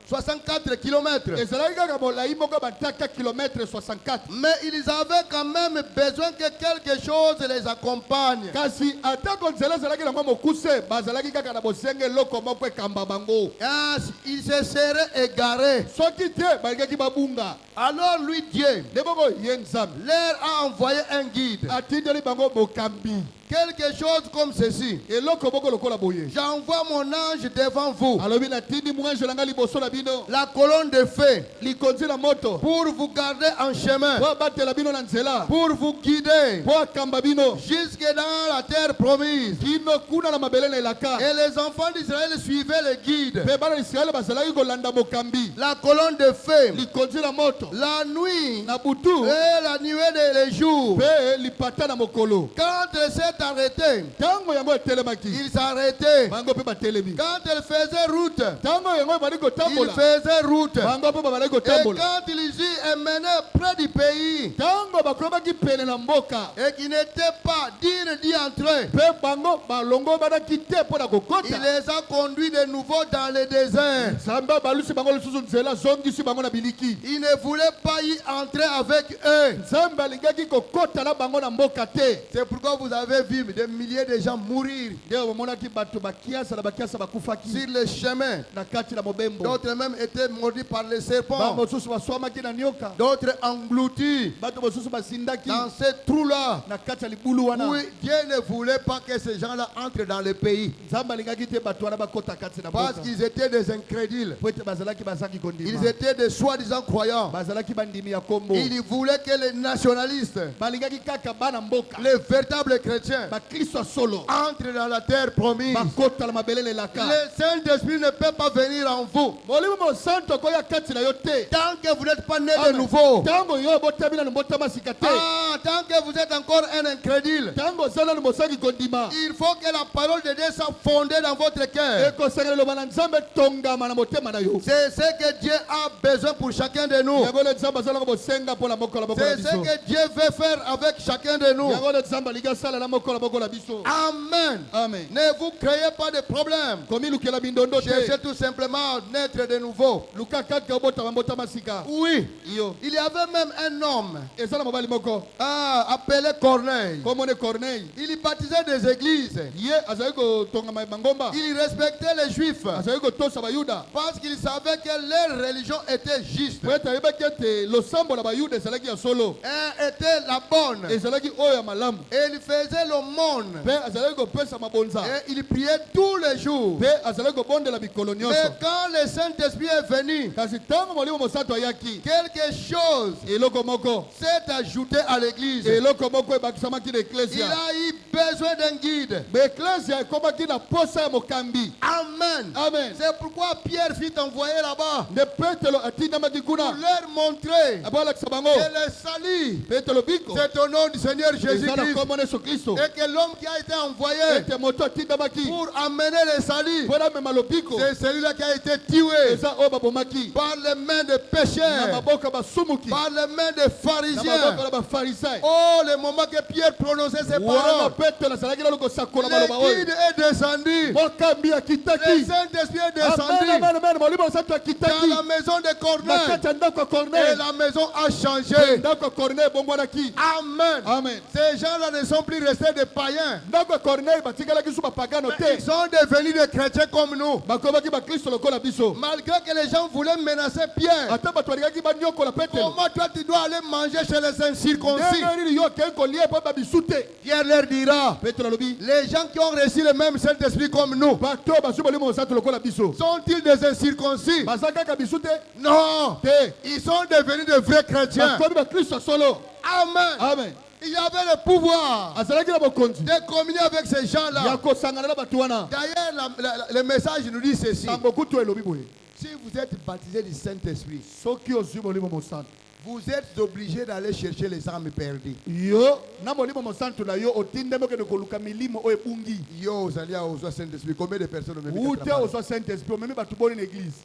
64 kilomètres. Ezalaki kaka molai moko bataka kilometre 64. Mais ils avaient quand même besoin que quelque chose les accompagne. Kasi atako nzela ezalaki nango mokuse bazalaki kaka na bosenge eloko moko ekamba bango. Ah, ils se seraient égarés. Soki te balingaki babunga. Alors lui, Dieu, Nde bongo ye nzambe leur a envoyé un guide. atindeli bango mokambi. quelque chose comme ceci. eloko moko lokola boye J'envoie mon ange devant vous, alobi natindi mwanje na ngai liboso na bino la colonne de feu, likonzi na moto pour vous garder en chemin, po abatela bino na nzela pour vous guider po akamba bino jusque dans la terre promise. kino kuna na mabele na elaka Et les enfants d'Israël suivaient le guide. mpe bana ya isiraele bazalaki kolanda mokambi La colonne de feu, likonzi na moto la nuit na butu et la nuée de les jours. mpe lipata na mokolo Quand elle s'est arrêtée, ntango yango etelemaki il s'arrêtait. bango mpe batelemi Quand elle faisait route, ntango yango ebali il kotambola faisait route. bango mpe babali Et kotambola quand ils y menaient près du pays, ntango bakomaki pene na mboka et qui n'était pas digne d'y entrer, mpe bango balongo banaki te mpo na il kokota les a conduits de nouveau dans le désert. nzambe abalusi bango lisusu nzela azongisi bango na biliki Il ne voulait pas y entrer avec eux. nzambe alingaki kokota na bango na mboka te C'est pourquoi vous avez vu des milliers de gens mourir nde omonaki bato bakiasa na bakiasa bakufaki sur le chemin. na kati na mobembo D'autres même étaient mordus par les serpents. bamosusu baswamaki na nioka D'autres engloutis bato mosusu basindaki dans ces trous-là. na kati ya libulu wana Oui, Dieu ne voulait pas que ces gens-là entrent dans le pays nzambe alingaki te bato wana bakota kati na parce mboka qu'ils étaient des incrédules. po ete bazalaki bazangi kondima Ils étaient des soi-disant croyants. bazalaki bandimi ya kombo Ils voulaient que les nationalistes, balingaki kaka bana mboka les véritables chrétiens, bakristo ya solo entrent dans la terre promise. bakota na mabele na elaka Le Saint-Esprit ne peut pas venir en vous molimo mosantu akoya kati na yo te tant que vous n'êtes pas né de Amen. nouveau. ntango yo obotami nanu mbotama sika te Ah, tant que vous êtes encore un incrédule. ntango oza nanu mosangi kondima Il faut que la parole de Dieu soit fondée dans votre cœur. ekosengela loba na nzambe tongama na motema na yo C'est ce que Dieu a besoin pour chacun de nous. yango nde nzambe azalaka bosenga mpo na mokolo moko na C'est ce biso que Dieu veut faire avec chacun de nous. yango nde nzambe alingi asala na mokolo moko na biso Amen. amen Ne vous créez pas de problème. komilukela bindondo te Cherchez tout simplement à naître de nouveau. luka kaka obotama mbotama sika Oui, yo il y avait même un homme eza na mobali moko appelé Corneille. komone corneille Il baptisait des églises. ye azalaki kotonga bangomba Il respectait les juifs azalaki kotosa bayuda parce qu'il savait que leur religion était juste. po ete ayebaki ete losambo na bayuda ezalaki ya solo Était la bonne. ezalaki oyo ya malamu Et il faisait l'aumône. mpe azalaki kopesa mabonza Et il priait tous les jours. mpe azalaki kobondela mikolo Mais nyonso quand le Saint-Esprit est venu, kasi ntango molimo mosantu ayaki quelque chose eloko moko s'est ajouté à l'église. eloko moko ebakisamaki na Il eklesia a eu besoin d'un guide. baeklesia ekomaki na posa ya mokambi Amen. amen C'est pourquoi Pierre fut envoyé là-bas nde petelo atindamaki pour kuna leur montrer abolakisa bango que le salut, petelo biko c'est au nom du Seigneur eza na Jésus-Christ. kombo na yesu kristo Et que l'homme qui a été envoyé ete moto atindamaki pour amener le salut, mpo namema lobiko c'est celui-là qui a été tué eza oyo babomaki par les mains des na pécheurs, maboko ya basumuki par les mains des na pharisiens. maboko na bafarisai Oh, le moment que Pierre prononçait ces wana paroles, petelo azalaki nano kosakola maloba le oyo guide est descendu. mokambi Le akitaki Saint-Esprit est amen descendu amen amen molimo mosantu akitaki dans la maison de na Corneille. kati ya ndako ya Et corneille la maison a changé. ndako ya corneille ebongwanaki Amen. amen Ces gens-là ne sont plus restés des païens. ndako ya corneille batikalaki su bapagano te Ils sont devenus des chrétiens comme nous. bakomaki bakristo lokola biso Malgré que les gens voulaient menacer Pierre. ata bato balingaki banyokola petelo Comment toi tu dois aller manger chez les incirconcis? ndenge nini yo okei kolia mpo babisu te Pierre leur dira, petelo alobi les gens qui ont reçu le même Saint-Esprit comme nous, bato bazwi molimo mosantu lokola biso sont-ils des incirconcis? baza kaka bisu te Non. te Ils sont devenus de vrais chrétiens. bakomi bakristo solo Amen. amen Il y avait le pouvoir azalaki na bokonzi de communier avec ces ya gens-là. kosangana na bato wana D'ailleurs, le message nous dit ceci. ntango kutu elobi boye Si vous êtes baptisé du Saint-Esprit, soki ozwi molimo mosantu vous êtes obligé d'aller chercher les âmes perdues. yo na molimo mosantu na yo otindemi okende koluka milimo oyo ebungi Yo, vous allez au Saint-Esprit. Combien de personnes ont mis ute ozwa saint esprit omemi bato boni na église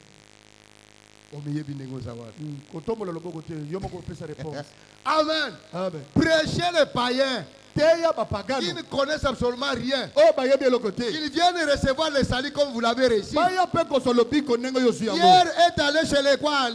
kotombola loboko te yo moko opesa réponse Amen. amen Prêchez les païens teya qui bapagano ne connaissent absolument rien. oyo bayebi eloko te Ils viennent recevoir le salut comme vous l'avez reçu. baya mpe kozwa lobiko ndenge oyo ozwi yango Pierre est allé chez les quoi,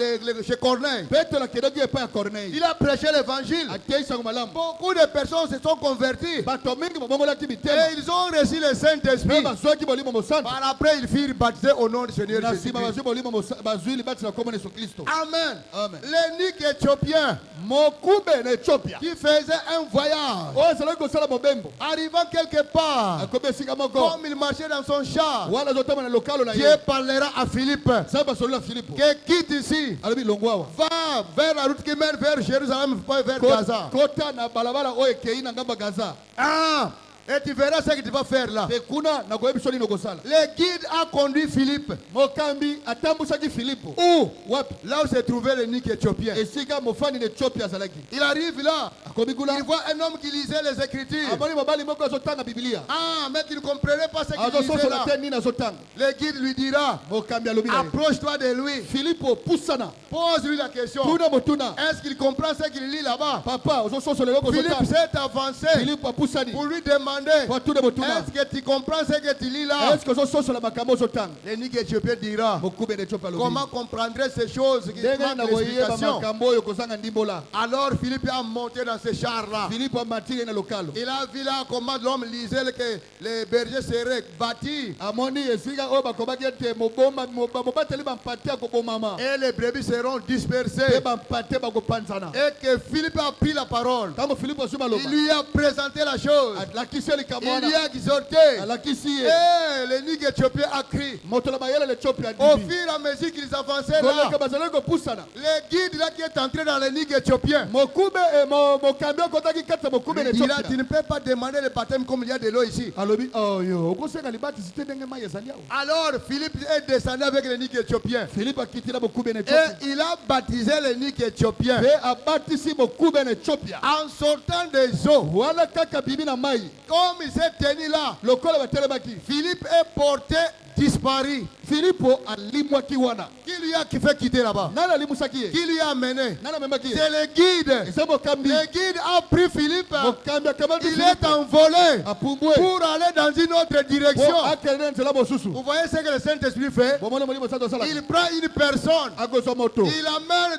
chez Corneille. petelo akendaki epai ya corneille Il a prêché l'évangile. ateisango malamu Beaucoup de personnes se sont converties bato mingi babongolaki et mitema ils ont reçu le mpe Saint-Esprit. bazwaki molimo mosantu Par après, ils furent baptisés au nom du Seigneur na Jésus. nsima bazwi molimo bazwi libati na kombo na yesu kristo Amen. amen L'énike éthiopien mokube na ethiopia qui faisait un voyage oyo bazalaki kosala mobembo Arrivant quelque part, akomi esika moko comme il marchait dans son char, wana azotama na lokalo na Dieu ye parlera à Philippe nzambe basolola filipo que quitte ici, alobi longo awa va vers la route qui mène vers Jérusalem, pas vers Gaza. kota na balabala oyo ekei na ngambo ya gaza Ah, et tu verras ce que tu vas faire là. mpe kuna nakoyebi so nini okosala Le guide a conduit Philippe. mokambi atambusaki filipo Où? wapi Là où se trouvait le Nique éthiopien. esika mofani na ethiopia azalaki Il arrive là. akomi kuna Il voit un homme qui lisait les Écritures. amoni mobali moko azotanga bibilia Ah, mais tu ne comprenais pas ce qu'il disait azososola là. te nini azotanga Le guide lui dira, mokambi alobi na ye approche-toi de lui. filipo pusana Pose-lui la question. tuna motuna Est-ce qu'il comprend ce qu'il lit là-bas? papa ozososola eloko Philippe ozotanga s'est avancé filipo apusani pour lui demander, po atune motuna est-ce que tu comprends ce que tu lis là? est-ce que ozososola makambo ozotanga Le Nique éthiopien dira, mokube na ethiopia alobi comment comprendrait ces choses qui ndenge manquent nakoyeba l'explication? makambo oyo kozanga ndimbola Alors Philippe a monté dans ce char-là. filipo amatili na lokalo Il a vu là comment l'homme lisait que les bergers seraient bâtis amoni esika oyo bakobaki ete mobateli bampate akobomama et les brebis seront mpe dispersées. bampate bakopanzana Et que Philippe a pris la parole. ntango filipo azwi maloba Il lui a présenté la chose. alakisi likambo Il lui wana a exhorté. alakisi ye Et le Nique éthiopien a crié. moto na mayele ethiopia Au adibi fur et à mesure qu'ils avançaient là, koleka bazalaki kopusana le guide là qui est entré dans le Nique éthiopien, mokube mokambi akotaki kati ya mokube na il dira, tu ethiopia ne peux pas demander le baptême comme il y a de l'eau ici. alobi oyo okosenga libatisi te ndenge mai ezali awa Alors Philippe est descendu avec le Nique éthiopien. filipo akiti na mokube na Et ethiopia il a baptisé le Nique éthiopien. mpe abatisi mokube na ethiopia En sortant des eaux, wana kaka bibi na mai comme il s'est tenu là, lokola batelemaki Philippe est porté, disparu. filipo alimwaki wana Qui lui a fait quitter là-bas? nani alimusaki ye Qui lui a amené? nani amemaki ye C'est le guide. eza mokambi Le guide a pris Philippe. mokambi akamati Il est envolé apumbwe pour aller dans une autre po direction. akende na nzela mosusu Vous voyez ce que le Saint-Esprit fait? bomona molimo santo asalaka Il prend une personne, akozwa moto il l'amène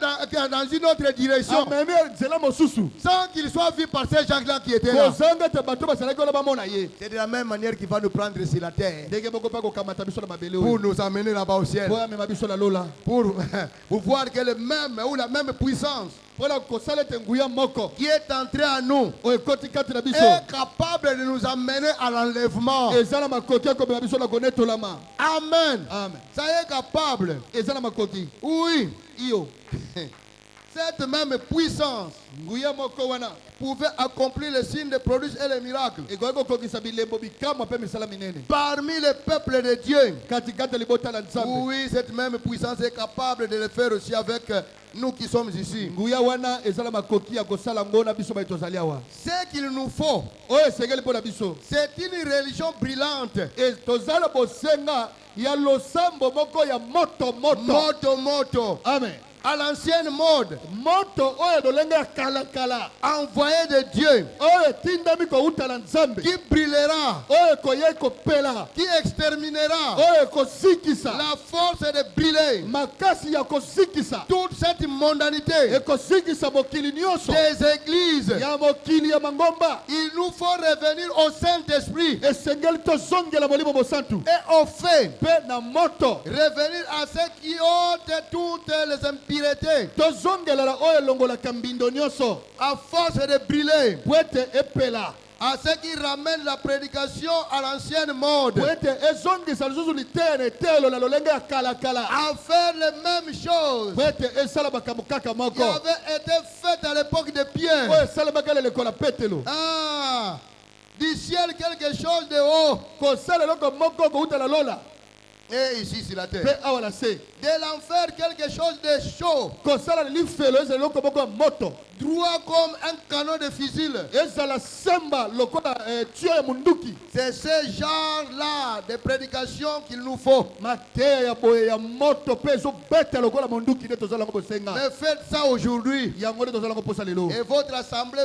dans une autre direction amemi nzela mosusu sans qu'il soit vu par ces gens-là qui étaient là. kozanga ete bato bazalaki wana bamona ye C'est de la même manière qu'il va nous prendre sur la terre ndenge moko mpe akokamata biso na mabele pour oyo nous amener là-bas au ciel. po amema biso na lola Pour voir que le même ou la même puissance mpona kosala ete nguya moko qui est entrée en nous oyo ekoti kati na biso est capable de nous amener à l'enlèvement. eza na makoki akomema biso na konetolama Amen. amen Ça y est capable. eza na makoki Oui. iyo Cette même puissance nguya moko wana pouvait accomplir les signes, les prodiges et les miracles ekoki kokokisa bilembo bikamwa mpe misala minene parmi le peuple de Dieu. katikati ya libota la nzambe Oui, cette même puissance est capable de le faire aussi avec nous qui sommes ici. nguya wana eza na makoki ya kosala ngo na biso bai tozali awa Ce qu'il nous faut, oyo esengeli mpo na biso c'est une religion brillante. tozala bosenga ya losambo moko ya moto Moto. amen À l'ancienne mode, moto oyo lolenge ya kalakala envoyé de Dieu, oyo etindami kouta na nzambe qui brillera, oyo ekoya ekopela qui exterminera oyo ekosikisa la force de briller makasi ya kosikisa toute cette mondanité ekosikisa mokili nyonso des églises. ya mokili ya mangomba Il nous faut revenir au Saint-Esprit esengeli tozongela molimo mosantu et au fait, mpe na moto revenir à ceux qui ôtent toutes les impuretés tozongelela oyo elongolaka mbindo nyonso à force de briller, po ete epela à ceux qui ramènent la prédication à l'ancienne mode, po ete ezongisa lisusu liteya na etelo na lolenge ya kalakala à faire les mêmes choses po ete esala makambo kaka qui moko avaient été faites à l'époque de Pierre. oyo esalemaka leleko na petelo Ah, du ciel quelque chose de haut kosala eloko moko kouta na lola et ici sur la mpe terre. awa na se De l'enfer quelque chose de chaud, kosala lifelo ezala eloko moko ya moto droit comme un canon de fusil. ezala semba lokola tio ya munduki C'est ce genre-là de prédication qu'il nous faut. mateya ya boye ya moto mpe ezobeta lokola munduki nde tozala yango bosenga Mais faites ça aujourd'hui yango nde tozala yango mposa lelo et votre assemblée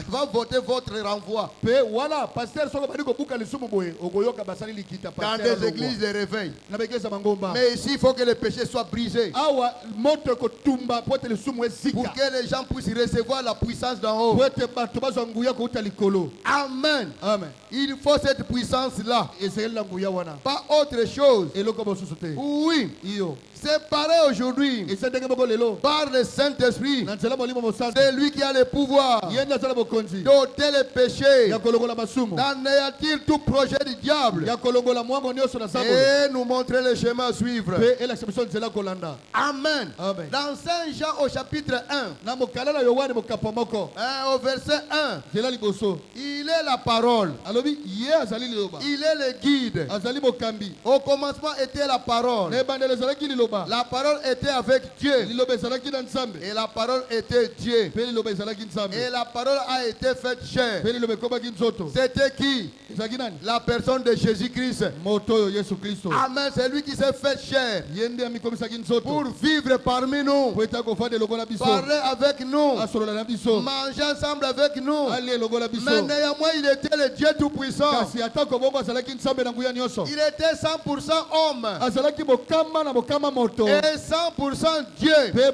va voter votre renvoi. mpe wana paster soki bandi kobuka lisumu boye okoyoka basali likita Dans paster des églises de réveil. na beglise ya mangomba Mais ici, il faut que le péché soit brisé awa moto ekotumba po ete lisumu pour ezika que les gens puissent recevoir la puissance d'en haut. po ete bato bazwa nguya kouta likolo Amen. amen Il faut cette puissance-là. esengeli na nguya wana Pas autre chose. eloko mosusu te Oui, iyo séparé aujourd'hui ese ndenge moko lelo par le Saint-Esprit. na nzela molimo mosantu C'est lui qui a le pouvoir ye nde azala bokonzi d'ôter les péchés, ya kolongola masumu d'anéantir tout projet du diable ya kolongola mwango nyonso na nzambe et nous montrer le chemin à suivre. mpe elakisa biso nzela kolanda Amen. Amen. Dans Saint Jean au chapitre 1, na mokala na yohane mokapo moko au verset 1, nzela liboso il est la parole, alobi ye azali liloba il est le guide. azali mokambi Au commencement était la parole. na ebandelo ezalaki liloba La parole était avec Dieu liloba ezalaki na nzambe et la parole était Dieu. mpe liloba ezalaki nzambe Et la parole a été faite chair. mpe liloba ekomaki nzoto C'était qui? ezalaki nani La personne de Jésus-Christ. moto oyo yesu kristo Amen. C'est lui qui s'est fait chair ye nde amikomisaki nzoto pour vivre parmi nous, po ete akofanda elongola biso parler avec nous, asolola na biso manger ensemble avec nous. alia elongola biso Mais néanmoins, il était le Dieu Tout-Puissant. kasi atako bongo azalaki nzambe na nguya nyonso Il était 100% homme azalaki mokama na mokama moto et 100% Dieu mpe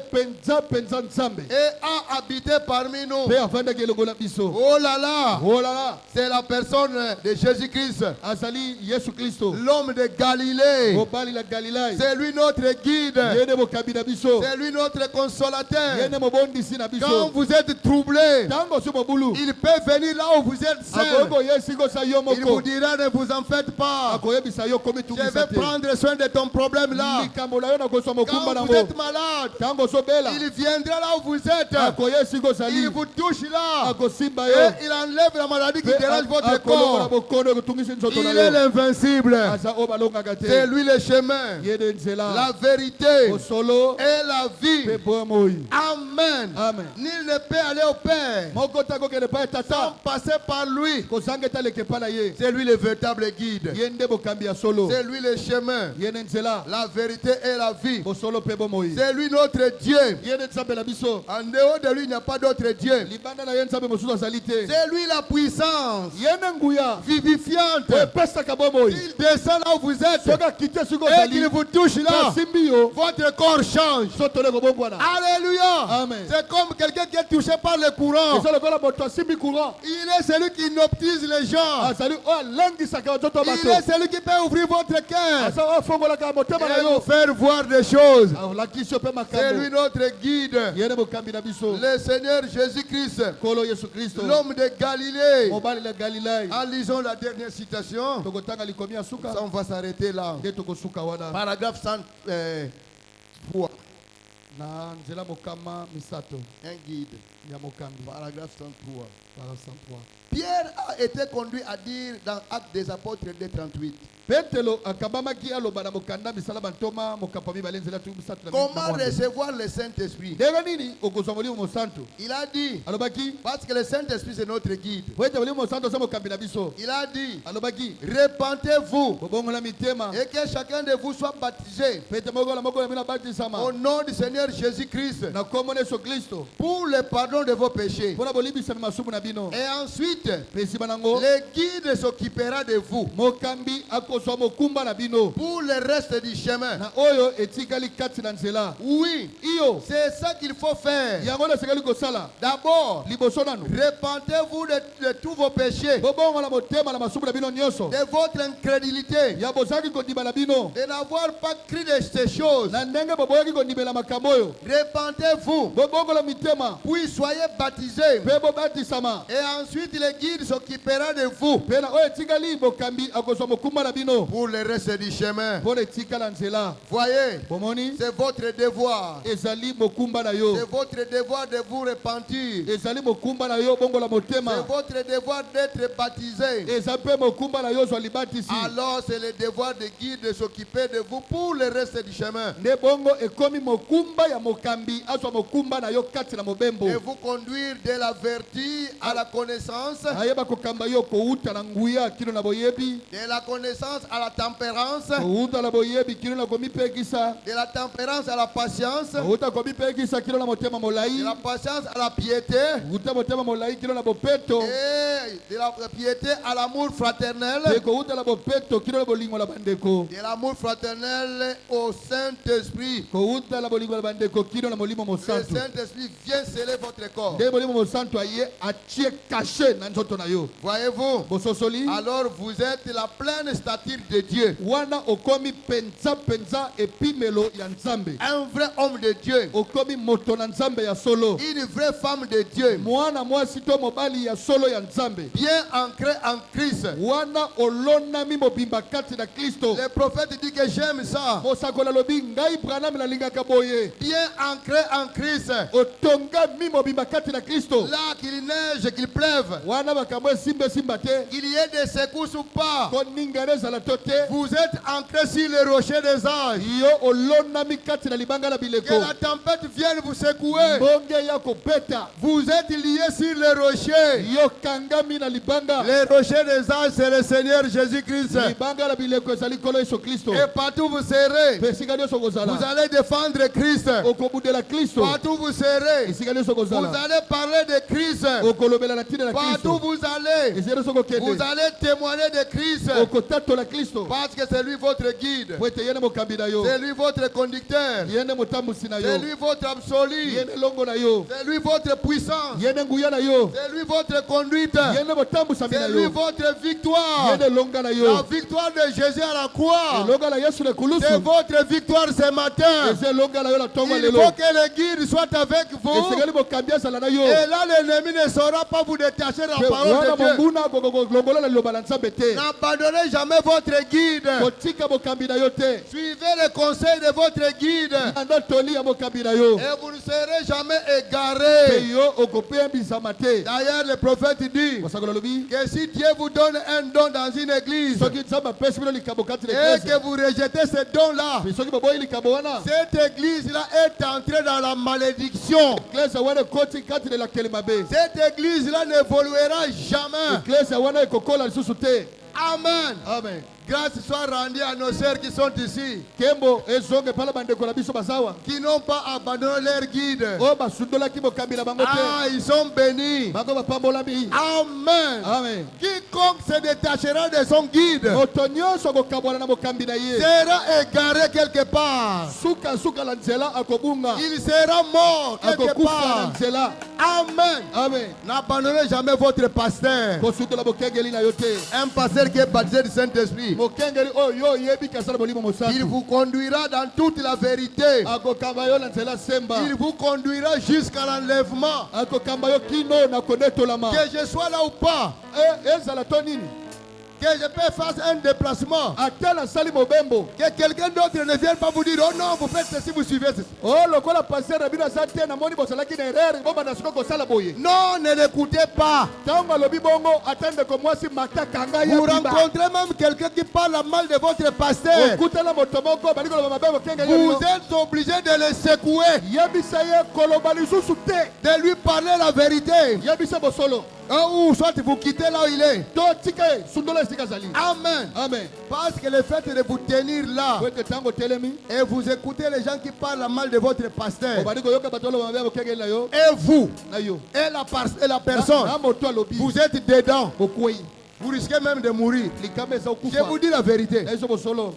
penza nzambe et a habité parmi nous. mpe afandaki elongola biso Oh là là, olala c'est la personne de Jésus-Christ, azali yesu kristo l'homme de Galilée. mobali la galilai C'est lui notre guide. ye nde mokambi na biso C'est lui notre ye consolateur. nde mobondisi na Quand biso vous êtes troublé, ntango osi mobulu il peut venir là où vous êtes akoki seul. koyesi kosa yo Il vous moko dira ne vous en faites pas. akoyebisa yo Je komitungisa vais te prendre soin de ton problème là. likambo na yo na kozwa mokumba Quand vous nango êtes malade, ntango osobela il viendra là où vous êtes. akoyesi kozali Il vous touche là. akosimba yo Et il enlève la maladie qui mpe dérange votre akolongola corps. bokono ekotungisi nzoto Il na est yo l'invincible. aza oyo balongaka C'est te lui le chemin, ye nde nzela la vérité osolo et la vie. mpe bomoi Amen. amen Nul ne peut aller au Père moko te akokende epai ya sans tata passer par lui. kozanga ete aleka epai na ye C'est lui le véritable guide. ye nde bokambi ya solo C'est lui le chemin, ye nde nzela la vérité et la vie. bosolo mpe bomoi C'est lui notre Dieu. ye nde nzambe na biso En dehors de lui, il n'y a pas d'autre Dieu. libanda na ye nzambe mosusu azali te C'est lui la puissance ye nde nguya vivifiante. oyo epesaka bomoi Il descend là où vous êtes soki akite soki et ozali qu'il vous touche là. asimbi yo Votre corps change. soto nde kobongwana Alléluia. Amen. C'est comme quelqu'un qui est touché par le courant. eza lokola moto asimbi courant Il est celui qui hypnotise les gens. azali oyo alengisaka nzoto ya Il bato est celui qui peut ouvrir votre cœur aza oyo afongolaka motema na et vous yo faire voir des choses. alakisi yo mpe C'est lui makambo notre guide. ye nde mokambi na biso Le Seigneur Jésus-Christ, nkolo yesu kristo l'homme de Galilée. mobali na galilai En lisant la dernière citation, tokotanga likomi ya suka ça on va s'arrêter là. nde tokosuka wana Paragraphe 103. na nzela mokama misato Un guide. ya mokambi Paragraphe 103. paragraphe 103 Pierre a été conduit à dire dans Actes des Apôtres 2:38. petelo akabamaki aloba na mokanda misala bantoma mokambo mibale nzela tu misato na Comment recevoir le Saint-Esprit? ndenge nini okozwa molimo mosantu Il a dit, alobaki parce que le Saint-Esprit c'est notre guide. po ete molimo mosantu aza mokambi na biso Il a dit, alobaki repentez-vous bobongola mitema et que chacun de vous soit baptisé po ete moko na moko na bino abatisama au nom du Seigneur Jésus-Christ na kombo na yesu kristo pour le pardon de vos péchés. mpo na bolibisami masumu na bino Et ensuite, mpe nsima nango le guide s'occupera de vous mokambi akozwa mokumba na bino pour le reste du chemin. na oyo etikali kati na nzela Oui, iyo c'est ça qu'il faut faire. yango nde esekali kosala D'abord, liboso nanu repentez-vous de tous vos péchés, bobongola motema na masumu na bino nyonso de votre incrédulité, ya bozalaki kondima na bino de n'avoir pas cru de ces choses. na ndenge boboyaki kondimela makambo oyo Repentez-vous, bobongola mitema puis soyez baptisés. mpe bobatisama Et ensuite, le guide s'occupera de vous mpe na oyo etikali mokambi akozwa mokumba na bino pour le reste du chemin. mpo na etikala nzela Voyez, bomoni c'est votre devoir. ezali mokumba na yo C'est votre devoir de vous repentir. ezali mokumba na yo bongola C'est motema votre devoir d'être baptisé. eza mpe mokumba na yo ozwa libatisi Alors c'est le devoir de guide de s'occuper de vous pour le reste du chemin nde bongo ekomi mokumba ya mokambi azwa mokumba na yo kati na mobembo et vous conduire de la vertu à la connaissance, ayeba kokamba yo kouta na nguya kino na boyebi de la connaissance à la tempérance, kouta na boyebi kino na komipekisa de la tempérance à la patience, de kouta komipekisa kino na motema molai la patience à la piété kouta motema molai kino na bopeto et de la piété à l'amour fraternel, mpe kouta na bopeto kino na bolingo na bandeko de l'amour fraternel au Saint-Esprit. kouta na bolingo na bandeko kino na molimo Le mosantu Saint-Esprit vient sceller votre corps. nde molimo mosantu aye atie kashe na na nzoto na yo. Voyez-vous? Bososoli. Alors vous êtes la pleine stature de Dieu. Wana okomi penza epimelo ya nzambe. Un vrai homme de Dieu. Okomi moto na nzambe ya solo. Une vraie femme de Dieu. Mwana mwasi to mobali ya solo ya nzambe. Bien ancré en Christ. Wana olonami mobimba kati na Kristo. Le prophète dit que j'aime ça. Mosakola lobi ngai Branham na lingaka boye. Bien ancré en Christ. Otonga mi mobimba kati na Kristo. Là qu'il neige, qu'il pleuve, Wana bakamwe simbe simbate. qu'il y ait des secousses ou pas, Koningareza la tote. vous êtes ancré sur le rocher des anges. Yo olonami kati na libanga la bileko. Que la tempête vienne vous secouer. Bonge ya kopeta. Vous êtes liés sur le rocher. Yo kangami na libanga. Le rocher des anges, c'est le Seigneur Jésus-Christ. Libanga la bileko ezali kolo Yesu Kristo. Et partout où vous serez, Esika nyonso kozala. vous allez défendre Christ. Okobudela Kristo. Partout où vous serez, Esika nyonso vous kozala. allez parler de Christ. Okolobela na tina na Partout Kristo. où vous allez, Esika nyonso vous kokende. allez témoigner de Christ. Okotatola Kristo. Parce que c'est lui votre guide. Wete yene mokambi na yo. C'est lui votre conducteur. Yene motambusi na C'est yo. lui votre absolu. Yene longo na yo. C'est lui votre puissance. Yene nguya na yo. C'est lui votre conduite. Yene motambusa na C'est lui yo. votre victoire. Yene longa na La yo. victoire de Jésus à la croix. Longa na Yesu le kulusu. C'est votre victoire ce matin. Eze longa na yo la tonga Il lelo. faut que le guide soit avec vous. Esengeli mokambi asala na yo. Et là, l'ennemi ne saura pas vous détacher de la parole Wana de Dieu. monguna longola na liloba na Nzambe te. N'abandonnez jamais votre guide. Kotika mokambi na yo te. Suivez les conseils de votre guide. Anda toli ya mokambi na yo. Et vous ne serez jamais Pe égarés. yo okopembisama te. D'ailleurs, le prophète dit Kosakola lobi. que si Dieu vous donne un don dans une église Soki Nzambe apesi bino likambo kati na et eglise. que vous rejetez ce don-là, Soki boboyi likambo wana. cette église-là est entrée dans la malédiction. Eglise wana ekoti kati na elakeli mabe. Cette église-là n'évoluera jamais. Eglise wana ekokola lisusu te. Amen. Amen. Grâce soit rendue à nos sœurs qui sont ici, Kembo ezonge pala bandeko na biso bazawa. qui n'ont pas abandonné leur guide. O basundolaki mokambi na bango te. Ah, ils sont bénis. Bango bapambolami. Amen. Amen. Quiconque se détachera de son guide Moto nyonso akokabwana na mokambi na ye. sera égaré quelque part. Suka la nzela akobunga. Il sera mort quelque Akokufa na part. nzela. Amen. Amen. N'abandonnez jamais votre pasteur. Kosundola bokengeli na yo te. Un pasteur qui est baptisé du Saint-Esprit. Mokengeli oyo yebi kasala bolimo Il mosantu. vous conduira dans toute la vérité. Akokamba yo na nzela semba. Il vous conduira jusqu'à l'enlèvement. Akokamba yo kino na konetolama. Que je sois là ou pas, Ezala to nini? que je peux faire un déplacement, Atala sali mobembo. que quelqu'un d'autre ne vienne pas vous dire, oh non, vous faites ceci, vous suivez ceci. Oh lokola passer na bino sa te na moni bosalaki na erreur bomba na siko kosala boye. Non, ne l'écoutez pas. Tango alobi bongo atende ko mwasi mataka ngai ya Vous biba. rencontrez même quelqu'un qui parle mal de votre pasteur. Okutela moto moko baliko loba mabe bokenga Vous yo. êtes obligé de le secouer, Yebisa ye koloba lisusu te. de lui parler la vérité. Yebisa bosolo. Ou soit vous quittez là où il est. To tike sundola esika zali. Amen. Amen. Parce que le fait de vous tenir là Wete tango telemi. et vous écoutez les gens qui parlent mal de votre pasteur, Obaliko yoka batolo mabe bokenga na yo. et vous, Na yo. et la personne, Na moto alobi. vous êtes dedans. Bokwei. Vous risquez même de mourir. Likame za Je okufa. vous dis la vérité. Na iso bosolo.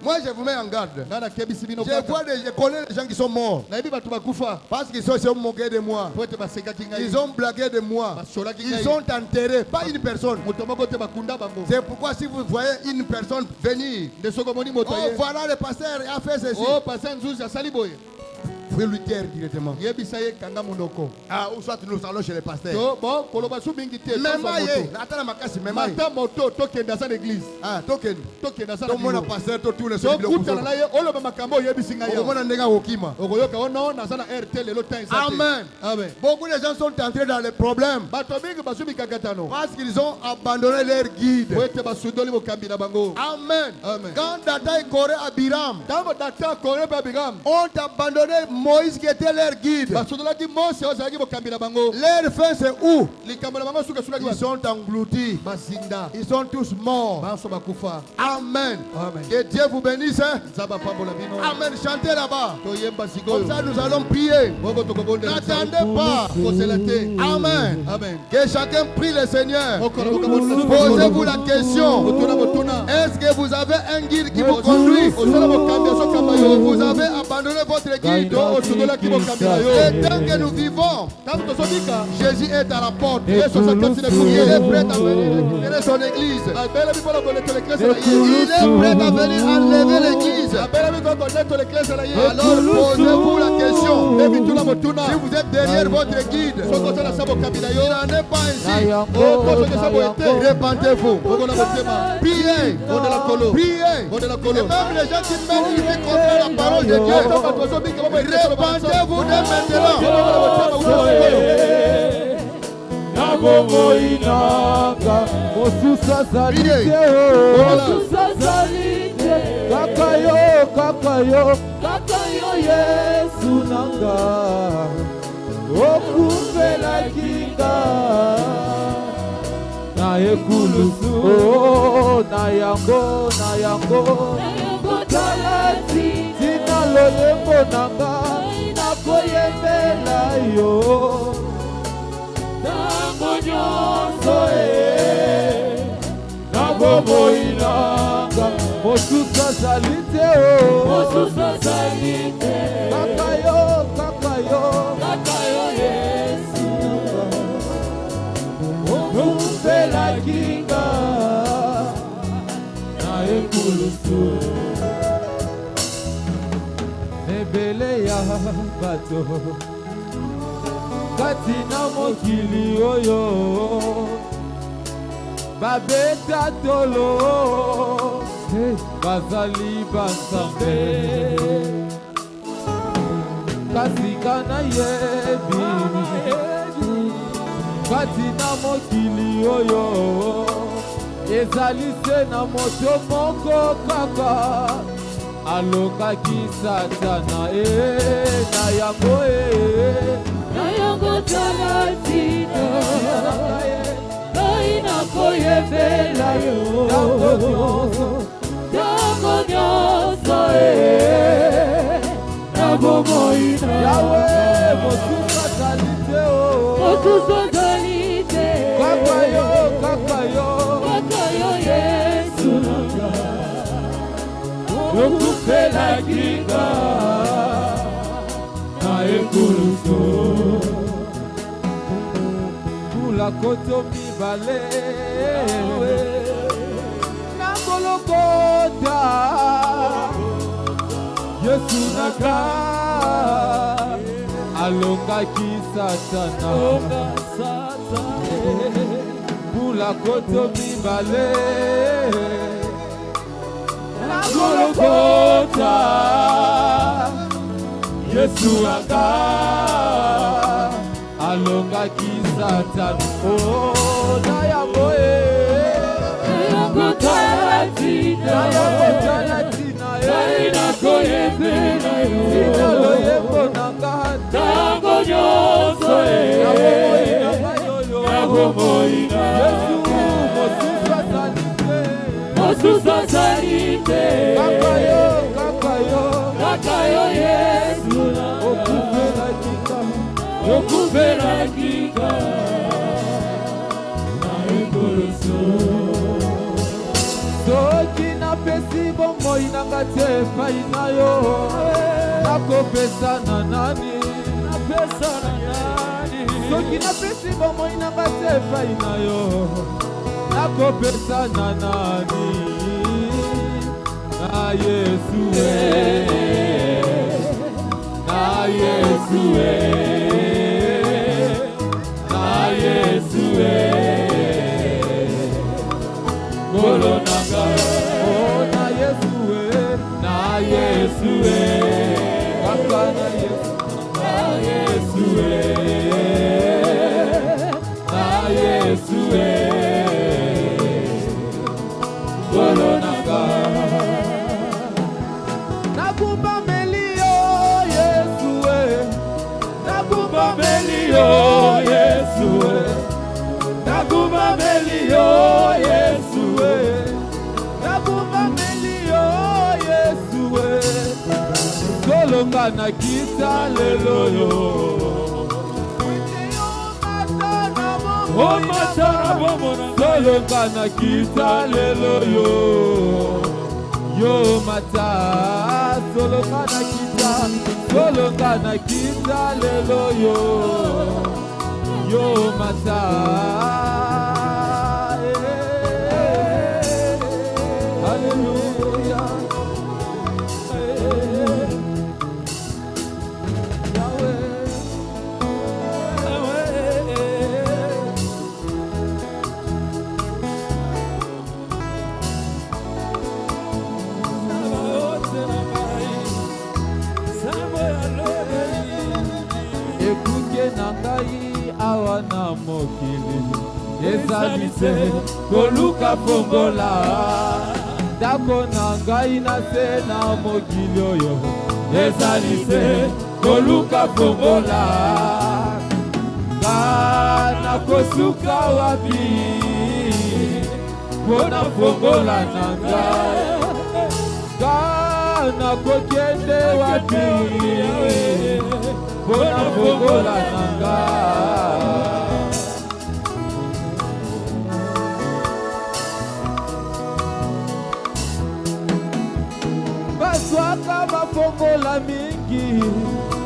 Moi, je vous mets en garde. Nana kebisi bino Je kaka. je connais des gens qui sont morts Na yebi batu bakufa. parce qu'ils se sont moqués de moi. Wete basekaki ngai. Ils ont blagué de moi. Basolaki Ils ngai. sont enterrés, pas une personne. Moto moko te bakunda bango. C'est pourquoi si vous voyez une personne venir, Nde soko moni moto oh ye. voilà le pasteur a fait ceci, Oh pasa nzuzi asali boye. vous pouvez lui dire directement. Yebisa ye kanga monoko. Ah, ou soit nous allons chez le pasteur. To bon koloba su mingi te. Même tosa ye, moto. attends ma casse, même ye. Mata moto tokenda sa l'église. Ah, token. Tokenda sa Donc mon na pasteur tout le so monde. kutana na ye oloba makambo yebisi ngai Au ya. moment ndega okima. Okoyoka ono na sana RT lelo temps sa te. Amen. Amen. Beaucoup de gens sont entrés dans les problèmes Bato mingi basumi kakatano. parce qu'ils ont abandonné leur guide. Wete basundoli mokambi na bango. Amen. Amen. Quand Data et Corée à Biram Tango data kore ba bigam. ont abandonné Moïse qui était leur guide, Basundolaki Mose ozalaki mokambi na bango. leur fin c'est où? Likambo na bango suka suka Ils sont engloutis. bazinda. Ils sont tous morts. Banso bakufa. Amen. Amen. Que Dieu vous bénisse. Hein? Zaba pambola bino. Amen. Chantez là-bas. Toyemba Comme sikoyo. ça, nous allons prier. Boko tokobonde. N'attendez pas. Kosela te. Amen. Amen. Que chacun prie le Seigneur. Mokolo bokabonde. Posez-vous la question. Botuna botuna. Est-ce que vous avez un guide qui vous conduit? Osala mokambi asokamba yo. Vous avez abandonné votre guide. To osundo Le temps que nous vivons, Jésus est à la porte. Il est prêt à venir récupérer son église. Il est prêt à venir enlever l'église. Alors posez-vous la question. Si vous êtes derrière votre guide, il n'en est pas ainsi. Répentez-vous. Priez. Et même les gens qui mènent ici contre la parole de Dieu, répentez-vous dès maintenant. Kakayo Yesu nanga okuvela kinga na ekulusu na yango talati tina loyembo nanga nakoyembela yo tango nyonso na bomoi nanga mosusu azali te kakayo Yesu okuvela kinga na ekulusu ebele ya bato kati na mokili oyo babeta tolo bazali banzambe kasi kana yebi kati na mokili oyo ezali se na moto moko kaka alokaki satana na yango talatina nakoyembela yo tango nyonso na bomoi na yawe mosusu azali te kakayo Yesu okuvela kinga na ekulusu kula koto mibale na Golgotha Yesu naka alongaki satana kula koto mibale na Golgotha Yesu naka alongaki satana na yango talatina nakoyembela yo tango nyonso na bomoi na Yesu mosusu azali te kakayo Yesu okuvela kinga na ekulusu soki napesi bomoi nanga te epai na yo nakopesa na nani soki napesi bomoi nanga te epai na yo nakopesa na nani na Yesu na Yesu na Yesu Golo nanga na Yesu kaka na Yesu na Yesu Golo nanga nakumba melio Yesu nakumba melio Yesu nakumba melio Yesu nakumba melio Yesu kolonga na kita lelo yo o matara bomona kolonga na kita lelo yo mata kolonga na kita kolonga na kita lelo yo yo mata hallelujah awana mokili ezali se koluka fongola ndako na ngai na se na mokili oyo ezali se koluka fongola ngana kosuka wapi mpona fongola na ngai ngana kokende wapi mpona fongola na ngai baswaka bafongola mingi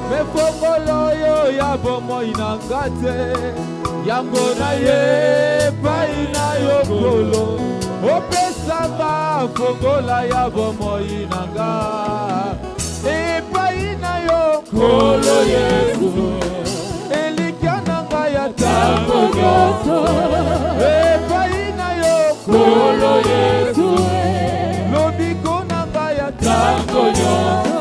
mefongolo yo ya bomoi na nga te yango na ye epai na yo kolo opesanga fongola ya bomoi na nga epai na yo kolo Yesu elikya na ngai ya ntango nyonso epai na yo kolo Yesu lobiko na ngai ya ntango nyonso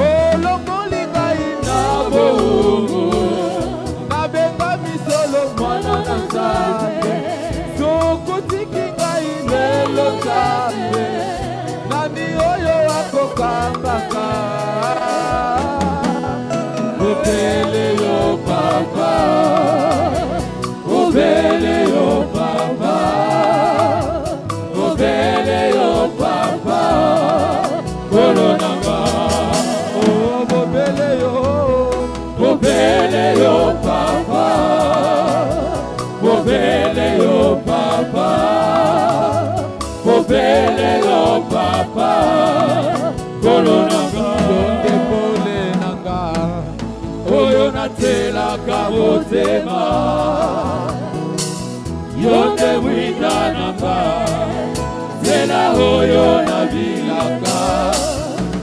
olongoli ngai na boungu nabenga misolo mwana na Nzambe sokotiki ngai lelo Nzambe nani oyo akokambaka obele yo papa obele yo papa obele yo papa kolonanga obele yo papa obele yo papa obele yo papa kolonanga ndepole nanga oyo natelaka motema yo nde mwinda nanga nzela oyo nabilaka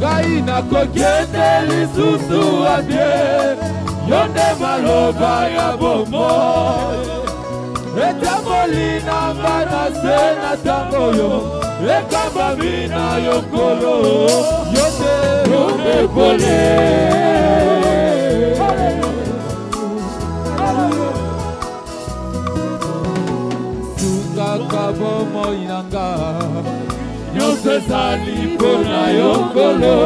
ngai nakokende lisusu abie yo nde maloba ya bomoi etamboli nanga na se na ntango oyo ekambami na yo nkolo yo nde ondekole sukaka bomoi nanga nyonso ezali mpona yo nkolo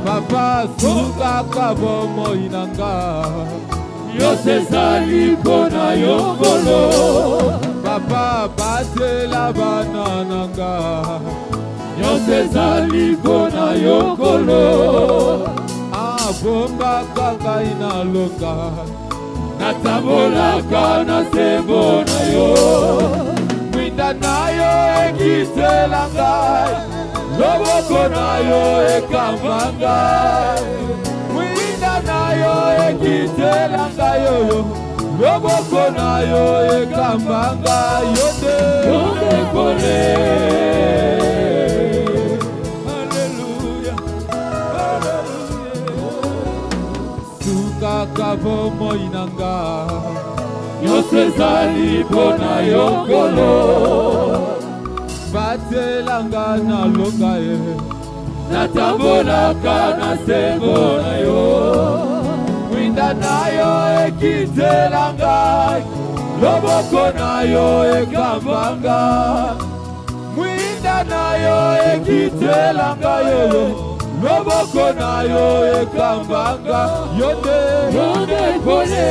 papa sukaka bomoi nanga nyonso ezali mpona yo nkolo papa batela bana nanga nyonso ezali mpona yo nkolo abombaka ngai nalonga natambolaka na sembo na yo mwinda na yo ekitela ngai loboko na yo ekamba ngai mwinda na yo ekitela ngai oyo loboko na yo ekamba ngai yo te ondekole sukaka bomoi nanga nyonso ezali mpona yo nkolo batelanga nalonga ye natambolaka na sembo na yo mwinda na yo ekitela ngai loboko na yo ekamba ngai mwinda na yo ekitela ngai oyo loboko na yo ekamba ngai yo nde ondekole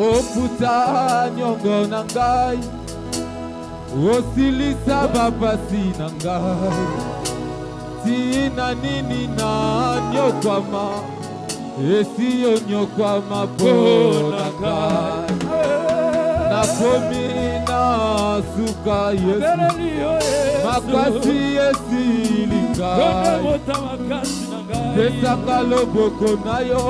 ofuta nyongo na ngai osilisa bapasi na ngai tina nini na nyokwama esi yo nyokwama mpo na ngai nakomi na suka Yesu makasi esilika pesaka loboko na yo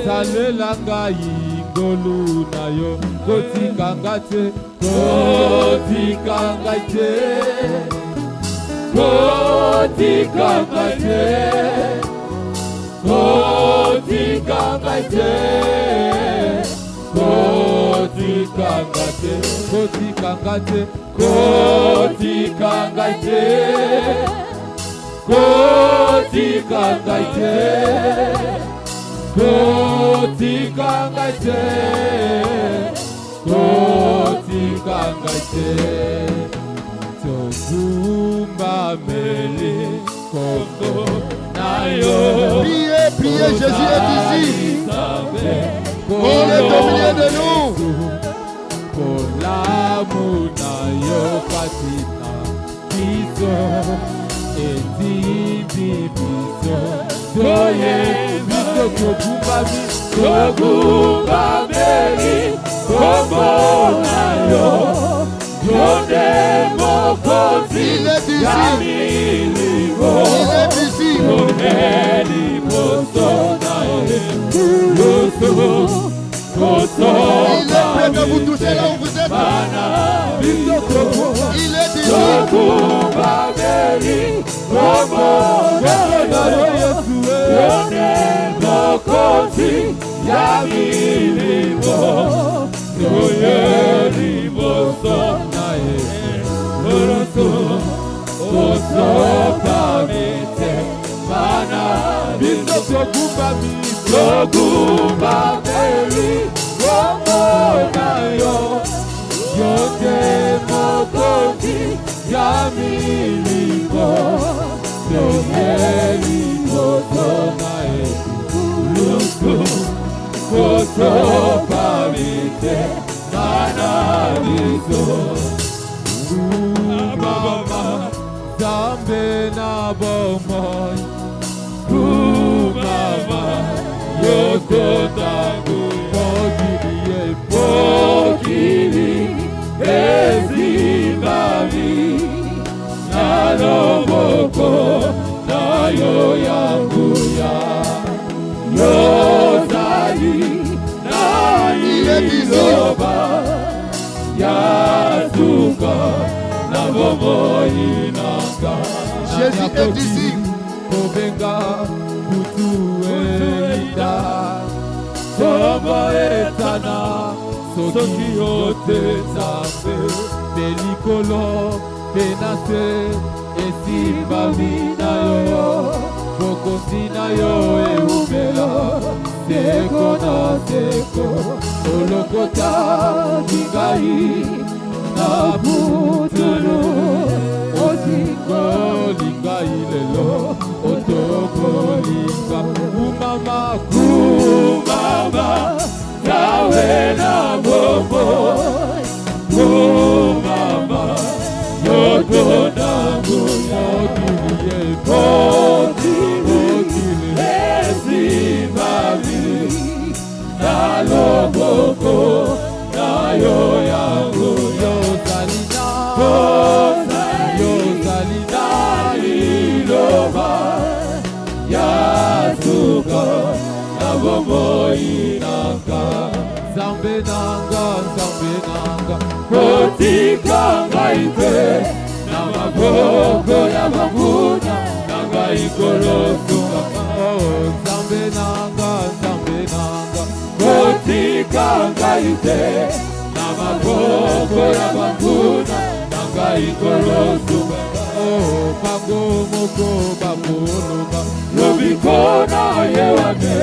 salela ngai ngolu na yo kotikanga te kotikanga te kotikanga te kotikanga te kotikanga te kotikanga te kotikanga te kotikanga te kotikanga te kotikanga te tozumba mele kongo na yo. Priez, priez, Jésus est ici. Il est au milieu de nous. Kolamu na yo katina biso etibi biso doye biso kogumba meri kombo na yo yonde mokozi yamiligo yoneli moso na ye luso koso. Il est prêt de vous toucher là où vous êtes. Il est ici. Zambe na bomoi kumama yoko tangu pokiri pokiri ezimami naloboko nayo yangu ya yozali na iloba yasuka na bomoi nanga. Jésus est ici. Kobenga kutu elida Sobo etana soki yote zambe Belikolo penase esimba mina yo Bokosi na yo eubela Seko na seko olokota digai na butulu Otiko linga ilelo Otoko linga kumama kumama Yawe na bobo kumama Yoto nangu yokilie yokilie esimami Naloboko nayo yangu yosalina yosalina iloba yasuka na bomoi nanga zambe nanga kotika ngaite na maboko ya banguna nanga ikolosunga zambe nanga kotika ngaite na maboko ya banguna nanga ikolosunga pango moko bamuluka lobikona yewane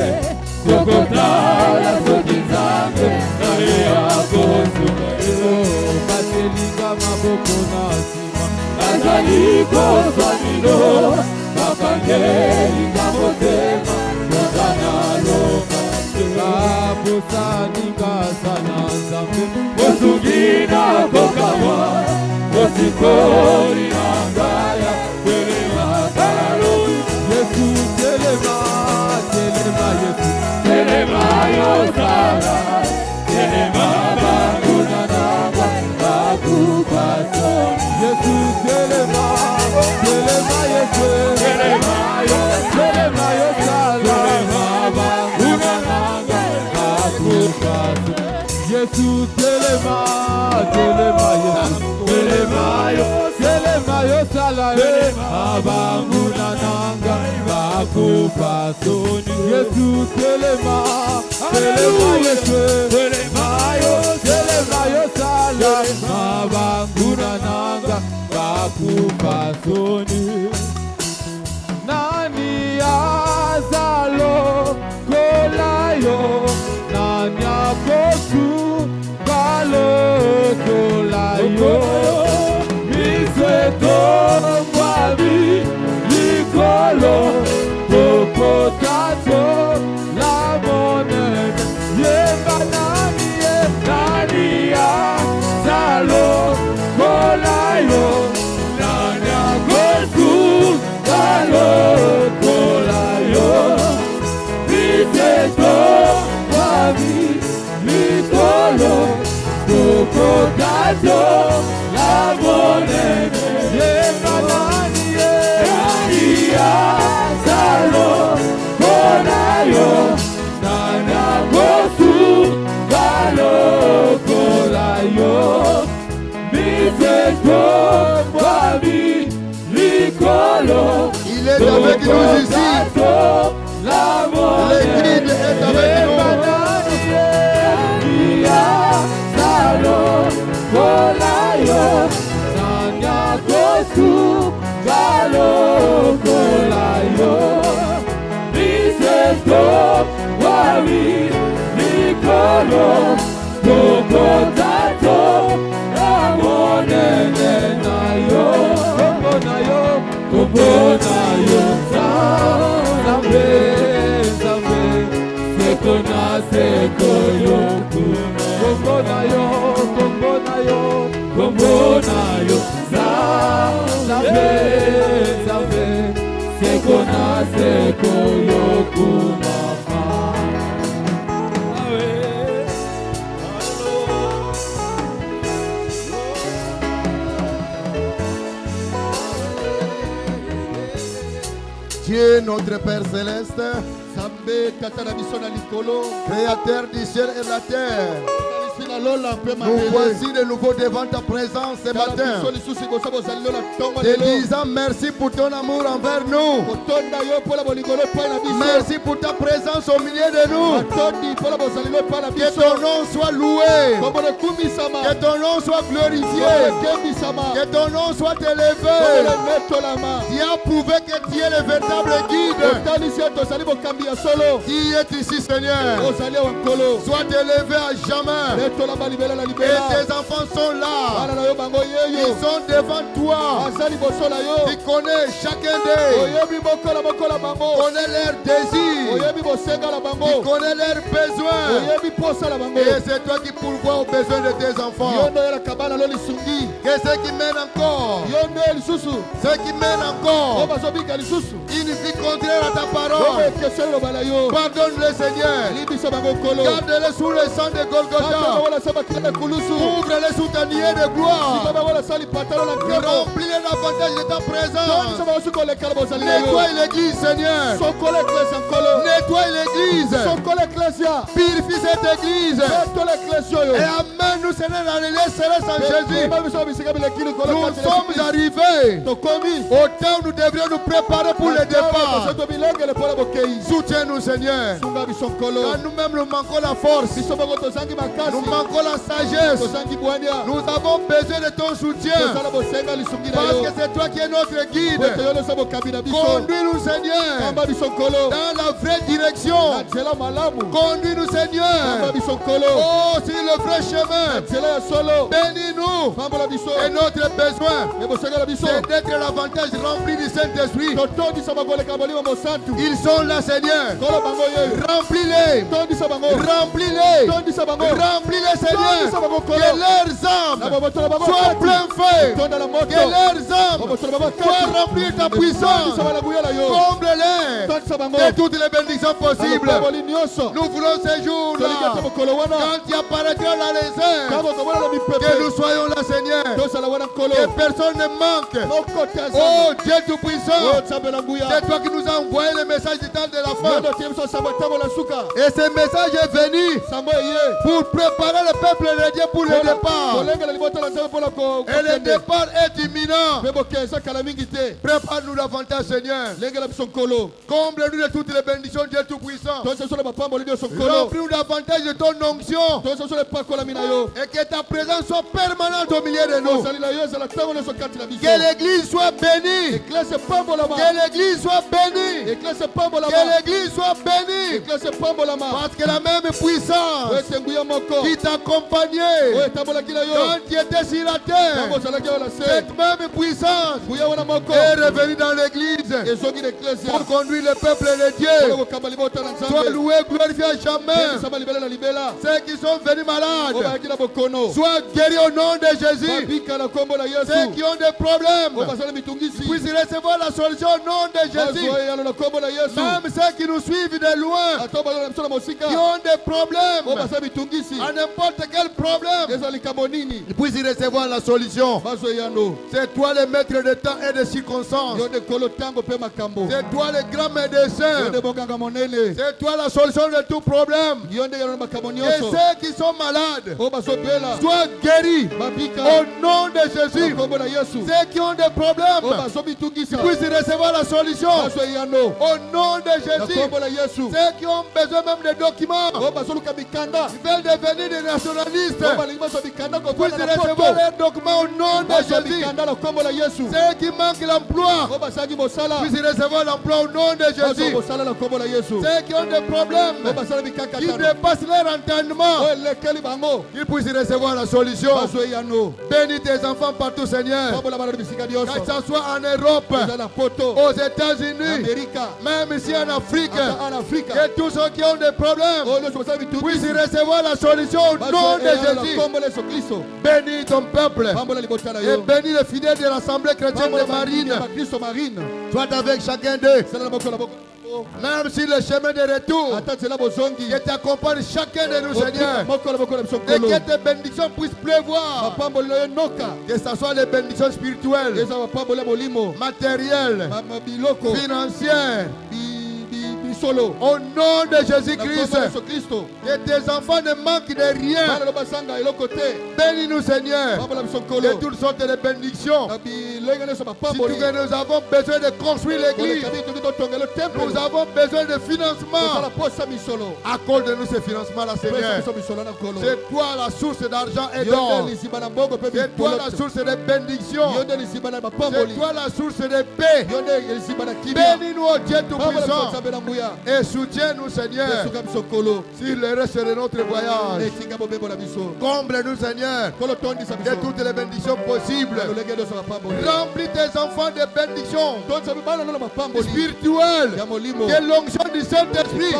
kokotala sokizange naye akosunga batelinga maboko na sima azaliko swamino bakangelinga motema yokanaloka kaposaninga sana nzambe osungina kokawa osikoli nangaya telema Yesu telema Yesu telema yosala telema bakuna nangwa Yesu telema, telema Yesu, telema yo, telema yo salaye, abanguna nanga, bakupa soni. Yesu telema, telema Yesu, telema yo, telema yo salaye, abanguna nanga, bakupa soni. Nani azalo kolayo, nani akosu kalo kolayo. Miseto mwabi likolo, koko tato la monene. Yemba nani azalo kolayo, nani akosu kalo kolayo. Miseto mwabi likolo, koko tato la monene. Yemba nani azalo kolayo, nani akosu kalo kolayo. Miseto mwabi likolo, Il est avec nous ici. L'église est avec nous. Dieu notre Père Céleste, Créateur du ciel et de la terre, nous voici de nouveau devant ta présence ce matin, te disant merci pour ton amour envers nous. Merci pour ta présence au milieu de nous. Que ton nom soit loué, que ton nom soit glorifié, que ton nom soit élevé. Tu as prouvé que tu es le véritable guide. Qui est ici, Seigneur, sois élevé à jamais. Et tes enfants sont là. Ils sont devant toi. Tu connais chacun d'eux. Tu connais leurs désirs. Tu connais leurs besoins. Et c'est toi qui pourvois aux besoins de tes enfants. Que ceux qui mènent encore, ceux qui mènent encore une vie contraire à ta parole, pardonne-le, Seigneur. Garde-les sous le sang de Golgotha. Ouvre-les sous ta nuée de gloire. Remplis-les davantage de ta présence. Nettoie l'église, Seigneur. Nettoie l'église. Purifie cette église. Et amène-nous, Seigneur, dans les lieux célestes en Jésus. Nous sommes arrivés au temps où nous devrions nous préparer pour le départ. Soutiens-nous, Seigneur. Quand nous-mêmes nous manquons la force, nous manquons la sagesse, nous avons besoin de ton soutien. Parce que c'est toi qui es notre guide. Conduis-nous, Seigneur, dans la vraie direction. Conduis-nous, Seigneur, oh, sur le vrai chemin. Bénis-nous. Et notre besoin, c'est d'être davantage rempli du Saint-Esprit. Ils sont là, Seigneur. Remplis-les. Remplis-les. Remplis-les, Seigneur. Que leurs âmes soient plein feu. Que leurs âmes soient remplies de ta puissance. Comble-les de toutes les bénédictions possibles. Nous voulons ces jours-là, quand tu apparaîtras dans les airs, Que nous soyons là, Seigneur. Que personne ne manque. Oh Dieu Tout-Puissant. C'est toi qui nous as envoyé le message du temps de la fin. Et ce message est venu pour préparer le peuple de Dieu pour le départ. Et le départ est imminent. Prépare-nous davantage, Seigneur. Comble-nous de toutes les bénédictions de Dieu Tout-Puissant. Remplis-nous davantage de ton onction. Et que ta présence soit permanente au milieu de nous. Que l'église soit bénie. Que l'église soit bénie. Que l'église soit bénie. Parce que la même puissance qui t'accompagnait quand tu étais sur la terre, cette même puissance est revenue dans l'église pour conduire le peuple de Dieu. Sois loué, glorifié à jamais. Ceux qui sont venus malades, soient guéris au nom de Jésus. Ceux qui ont des problèmes puissent recevoir la solution au nom de Jésus. Même ceux qui nous suivent de loin, qui ont des problèmes, à n'importe quel problème, ils puissent recevoir la solution. C'est toi le maître de temps et de circonstances. C'est toi le grand médecin. C'est toi la solution de tout problème. Et ceux qui sont malades soient guéris au nom de Jésus. Ceux qui ont des problèmes puissent recevoir la solution au nom de Jésus. Ceux qui ont besoin même de documents, ils veulent devenir des nationalistes, puissent recevoir leurs documents au nom de Jésus. Ceux qui manquent l'emploi puissent recevoir l'emploi au nom de Jésus. Ceux qui ont des problèmes qui dépassent leur entendement, ils puissent recevoir la solution. Bénis tes enfants partout, Seigneur. Que ce soit en Europe, aux États-Unis, même ici en Afrique, que tous ceux qui ont des problèmes puissent recevoir la solution au nom de Jésus. Bénis ton peuple et bénis les fidèles de l'Assemblée chrétienne de Marine. Sois avec chacun d'eux. Même si le chemin de retour, que tu accompagnes chacun de nous, Seigneur. Et que tes bénédictions puissent pleuvoir. Que ce soit les bénédictions spirituelles, matérielles, financières. Au nom de Jésus-Christ, que tes enfants ne manquent de rien. Bénis-nous, Seigneur, de toutes sortes de bénédictions. Si nous avons besoin de construire l'église, nous avons besoin de financement. Accorde-nous ce financement-là, Seigneur. C'est toi la source d'argent et d'or. C'est toi la source de bénédiction. C'est toi la source de paix. Bénis-nous, oh Dieu Tout-Puissant. Et soutiens-nous, Seigneur, sur le reste de notre voyage. Comble-nous, Seigneur, de toutes les bénédictions possibles. Remplis tes enfants de bénédictions spirituelles. Que l'onction du Saint-Esprit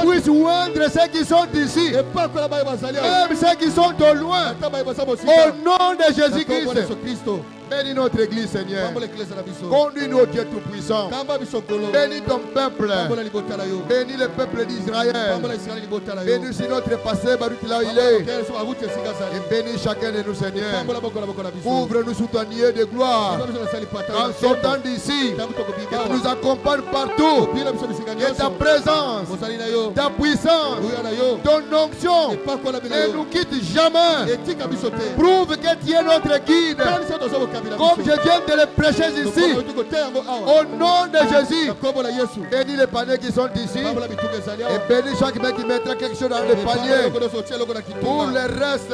puisse oindre ceux qui sont ici, même ceux qui sont au loin. Au nom de Jésus-Christ. Bénis notre église, Seigneur. Conduis-nous au Dieu Tout-Puissant. Bénis ton peuple. Bénis le peuple d'Israël. Bénis si notre pasteur Baruch là où il est. Et bénis chacun de nous, Seigneur. Ouvre-nous sous ton nier de gloire. En sortant d'ici, que tu nous accompagnes partout. Que ta présence, ta puissance, ton onction ne nous quitte jamais. Prouve que tu es notre guide. Comme je viens de le prêcher ici, au nom de Jésus, bénis les paniers qui sont ici et bénis chaque mec qui mettra quelque chose dans le panier. Pour le reste,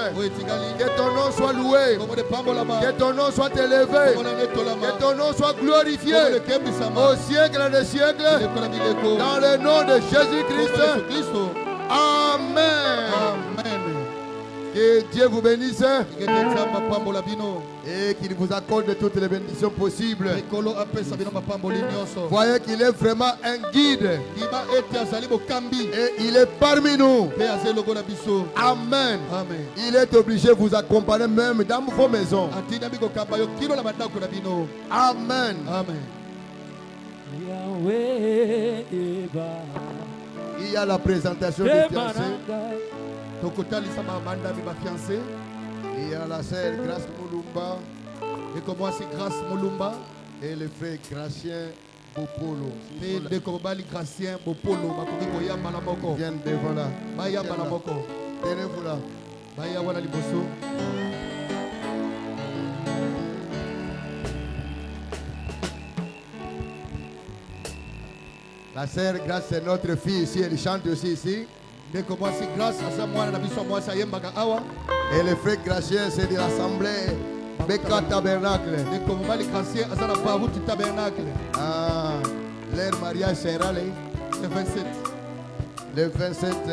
que ton nom soit loué, que ton nom soit élevé, que ton nom soit glorifié au siècle des siècles, dans le nom de Jésus-Christ. Amen. Que Dieu vous bénisse et qu'il vous accorde toutes les bénédictions possibles. Voyez qu'il est vraiment un guide et il est parmi nous. Amen. Il est obligé de vous accompagner même dans vos maisons. Amen. Il y a la présentation des fiancés. Il y a la sœur Grâce Moulumba ndeko mwasi Grâce Mulumba et le frère Gracien Bopolo. mpe ndeko mobali Gracien Bopolo bakoki koyamba na moko Viennent devant là. bayamba na moko Tenez-vous là. baya wana liboso. La sœur Grâce, c'est notre fille ici. Elle chante aussi ici. ndeko mwasi Grâce aza mwana na biso mwasi ayembaka awa. Et le frère Gracien, c'est de l'assemblée Beka Tabernacle. ndeko mobali Gracien aza na baruti tabernacle. Ah, leur mariage sera le le 27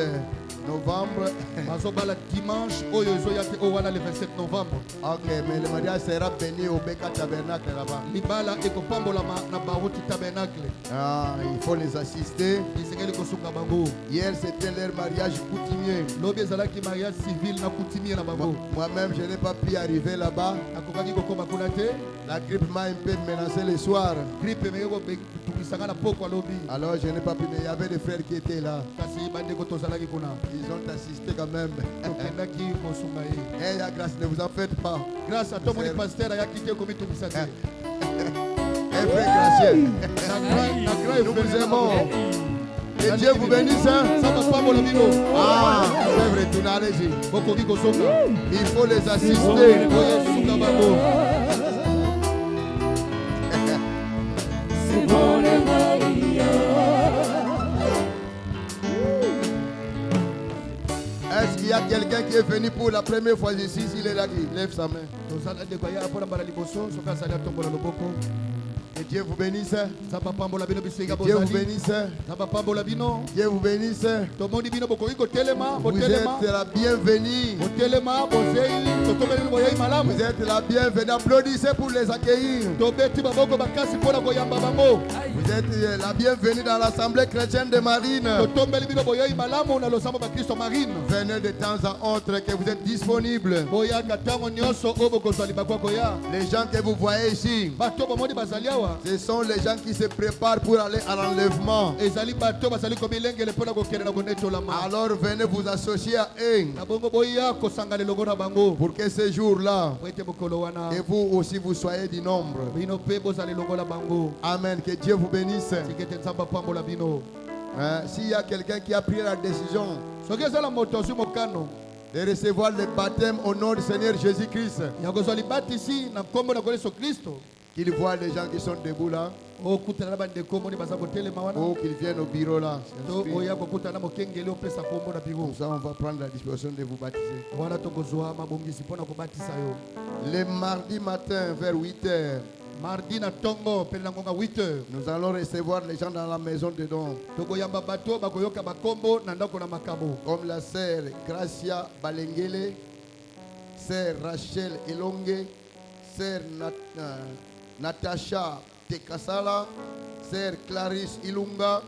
novembre. bazobala dimanche oyo ezoya te oyo wana le 27 novembre. Ok, mais le mariage sera béni au Beka Tabernacle là-bas. libala ekopambolama na baruti tabernacle. Ah, il faut les assister. esengeli kosunga bango. Hier, c'était leur mariage coutumier. lobi ezalaki mariage civil na coutumier na bango. Moi-même, je n'ai pas pu arriver là-bas. nakokaki kokoma kuna te. La grippe m'a un peu menacé le soir. gripe emeki kotungisanga na poko alobi. Alors, je n'ai pas pu, mais il y avait des frères qui étaient là. kasi bandeko tozalaki kuna. Ils ont assisté quand même. tokendaki kosunga ye. Eh, ya grâce, ne vous en faites pas. grâce atomoni paster ayaki te komitungisa te. Eh, frère Gracien, na gra nous vous aimons. Que Dieu vous bénisse. Hein? samba pambola bino. Ah, c'est vrai, retourner, allez-y. bokoki kozonga. Il faut les assister. oyo sunga bango. Est-ce qu'il y a quelqu'un qui est venu pour la première fois ici? S'il est là, qui lève sa main. tozala ndeko aya mpona mbala liboso soki azali atombola loboko. Que Dieu vous bénisse. nzambe apambola bino bisenga Dieu vous bozali. bénisse. nzambe apambola bino. Dieu vous bénisse. tomoni bino bokoki kotelema Vous botelema. êtes la bienvenue. botelema bozei totomeli bino boyei malamu. Vous êtes la bienvenue. Applaudissez pour les accueillir. tobeti baboko makasi mpona koyamba bango. Vous êtes la bienvenue dans l'Assemblée chrétienne de Marine. totombeli bino boyei malamu na losambo bakristo marine. Venez de temps à autre que vous êtes disponible. boyaka ntango nyonso oyo bokozwa libakwa koya. Les gens que vous voyez ici, bato bomoni bazali awa. ce sont les gens qui se préparent pour aller à l'enlèvement. ezali bato bazali komilengele mpona kokende na konetolama. Alors venez vous associer à eux na bongo boya kosanga lelongo na bango. pour que ce jour-là, po ete mokolo wana et vous aussi vous soyez du nombre. bino mpe bozala elongo na bango. Amen. Que Dieu vous bénisse. tikete nzambe apambola bino. Hein, s'il y a quelqu'un qui a pris la décision soki ezala moto ozwi mokano de recevoir le baptême au nom du Seigneur Jésus-Christ, ya kozwa libatisi na nkombo na yesu kristo. qu'il voit les gens qui sont debout là, okutana na bandeko moni baza kotelema wana. ou qu'ils viennent au bureau là. to oya kokutana na mokengeli opesa nkombo na biro. Comme ça, on va prendre la disposition de vous baptiser. wana tokozwa mabongisi mpona kobatisa yo. Le mardi matin vers 8h, mardi na ntongo pele na ngonga 8h nous allons recevoir les gens dans la maison de don. tokoyamba bato bakoyoka bakombo na ndako na makabo. Comme la sœur Gracia Balengele, sœur Rachel Elongue, sœur Natacha Tekasala, sœur Clarisse Ilunga,